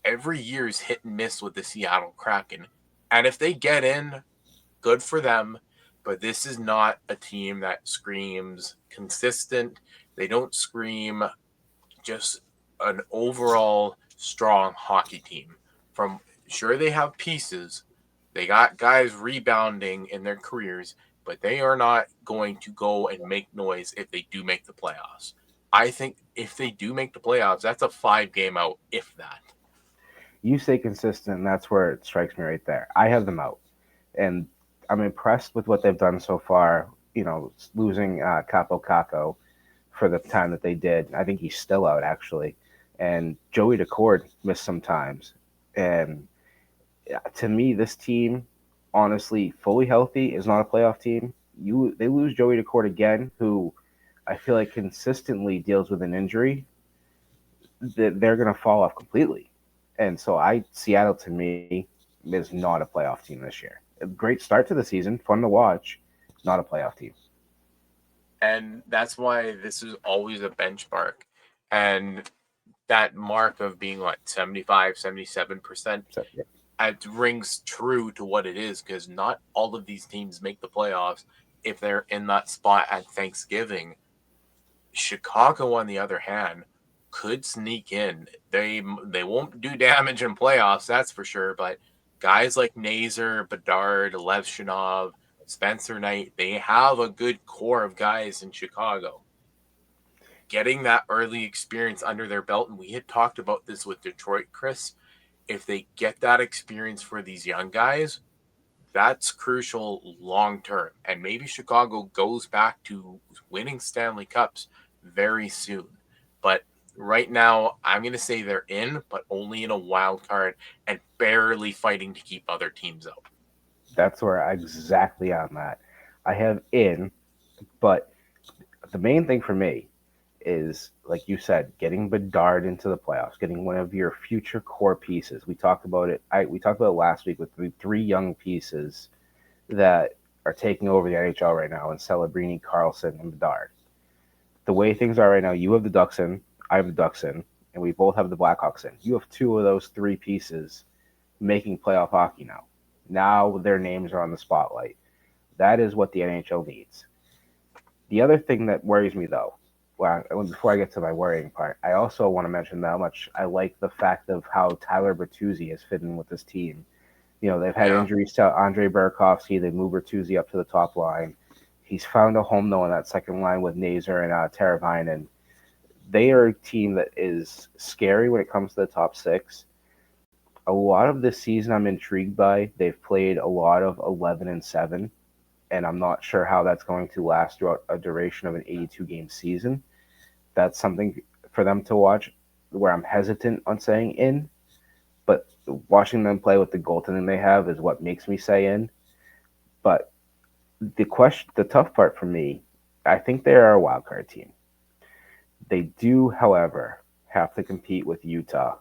Every year is hit and miss with the Seattle Kraken, and if they get in, good for them. But this is not a team that screams consistent. They don't scream just an overall strong hockey team. From sure they have pieces, they got guys rebounding in their careers, but they are not going to go and make noise if they do make the playoffs. I think if they do make the playoffs, that's a 5 game out, if that. You say consistent, and that's where it strikes me right there. I have them out, and I'm impressed with what they've done so far. Losing Capo Caco for the time that they did. I think he's still out actually, and Joey Decord missed some times. And to me, this team, honestly, fully healthy, is not a playoff team. They lose Joey Decord again, who I feel like consistently deals with an injury. They're going to fall off completely. And so Seattle to me is not a playoff team this year. A great start to the season, fun to watch, not a playoff team. And that's why this is always a benchmark. And that mark of being like 75, 77%, So, yeah. it rings true to what it is, because not all of these teams make the playoffs if they're in that spot at Thanksgiving. Chicago, on the other hand, could sneak in. They won't do damage in playoffs, that's for sure. But guys like Nazar, Bedard, Lev Shinov, Spencer Knight, they have a good core of guys in Chicago. Getting that early experience under their belt, and we had talked about this with Detroit, Chris. If they get that experience for these young guys, that's crucial long term. And maybe Chicago goes back to winning Stanley Cups very soon. But right now, I'm going to say they're in, but only in a wild card and barely fighting to keep other teams out. That's where exactly I'm at. I have in, but the main thing for me is, like you said, getting Bedard into the playoffs, getting one of your future core pieces. We talked about it. We talked about it last week with the 3 young pieces that are taking over the NHL right now in Celebrini, Carlson, and Bedard. The way things are right now, you have the Ducks in, I have the Ducks in, and we both have the Blackhawks in. You have 2 of those 3 pieces making playoff hockey now. Now their names are on the spotlight. That is what the NHL needs. The other thing that worries me, though, well, before I get to my worrying part, I also want to mention how much I like the fact of how Tyler Bertuzzi has fit in with this team. They've had Yeah. injuries to Andre Burakovsky. They moved Bertuzzi up to the top line. He's found a home, though, in that second line with Nazar and Teravainen. They are a team that is scary when it comes to the top 6. A lot of this season I'm intrigued by. They've played a lot of 11-7. and I'm not sure how that's going to last throughout a duration of an 82 game season. That's something for them to watch where I'm hesitant on saying in, but watching them play with the goaltending they have is what makes me say in. But the tough part for me, I think they are a wild card team. They do, however, have to compete with Utah,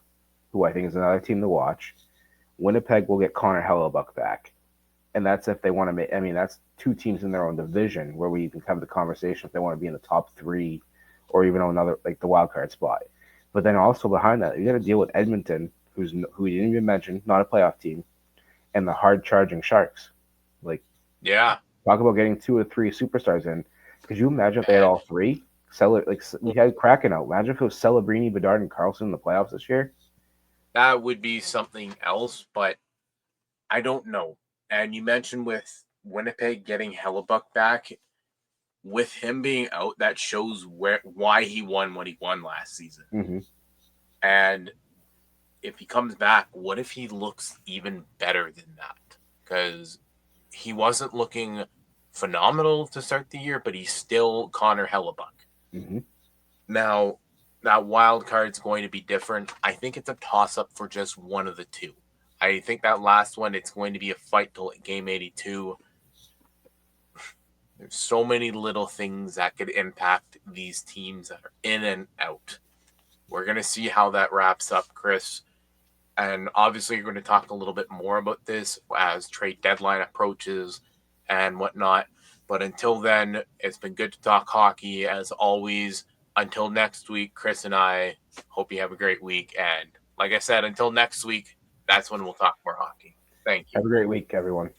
who I think is another team to watch. Winnipeg will get Connor Hellebuck back, and that's if they want to make. I mean, that's two teams in their own division where we can have the conversation if they want to be in the top three, or even on another like the wild card spot. But then also behind that, you got to deal with Edmonton, who we didn't even mention, not a playoff team, and the hard charging Sharks. Like, Yeah. talk about getting 2 or 3 superstars in. Could you imagine if they had And all three? Like we had Kraken out. Imagine if it was Celebrini, Bedard, and Carlson in the playoffs this year. that would be something else, but I don't know. And you mentioned with Winnipeg getting Hellebuck back, with him being out, that shows why he won what he won last season. Mm-hmm. And if he comes back, what if he looks even better than that? Because he wasn't looking phenomenal to start the year, but he's still Connor Hellebuck. Mm-hmm. Now, that wild card's going to be different. I think it's a toss-up for just one of the two. I think that last one, it's going to be a fight till game 82. There's so many little things that could impact these teams that are in and out. We're going to see how that wraps up, Chris. And obviously, you're going to talk a little bit more about this as trade deadline approaches and whatnot. But until then, it's been good to talk hockey as always. Until next week, Chris and I hope you have a great week. And like I said, until next week, that's when we'll talk more hockey. Thank you. Have a great week, everyone.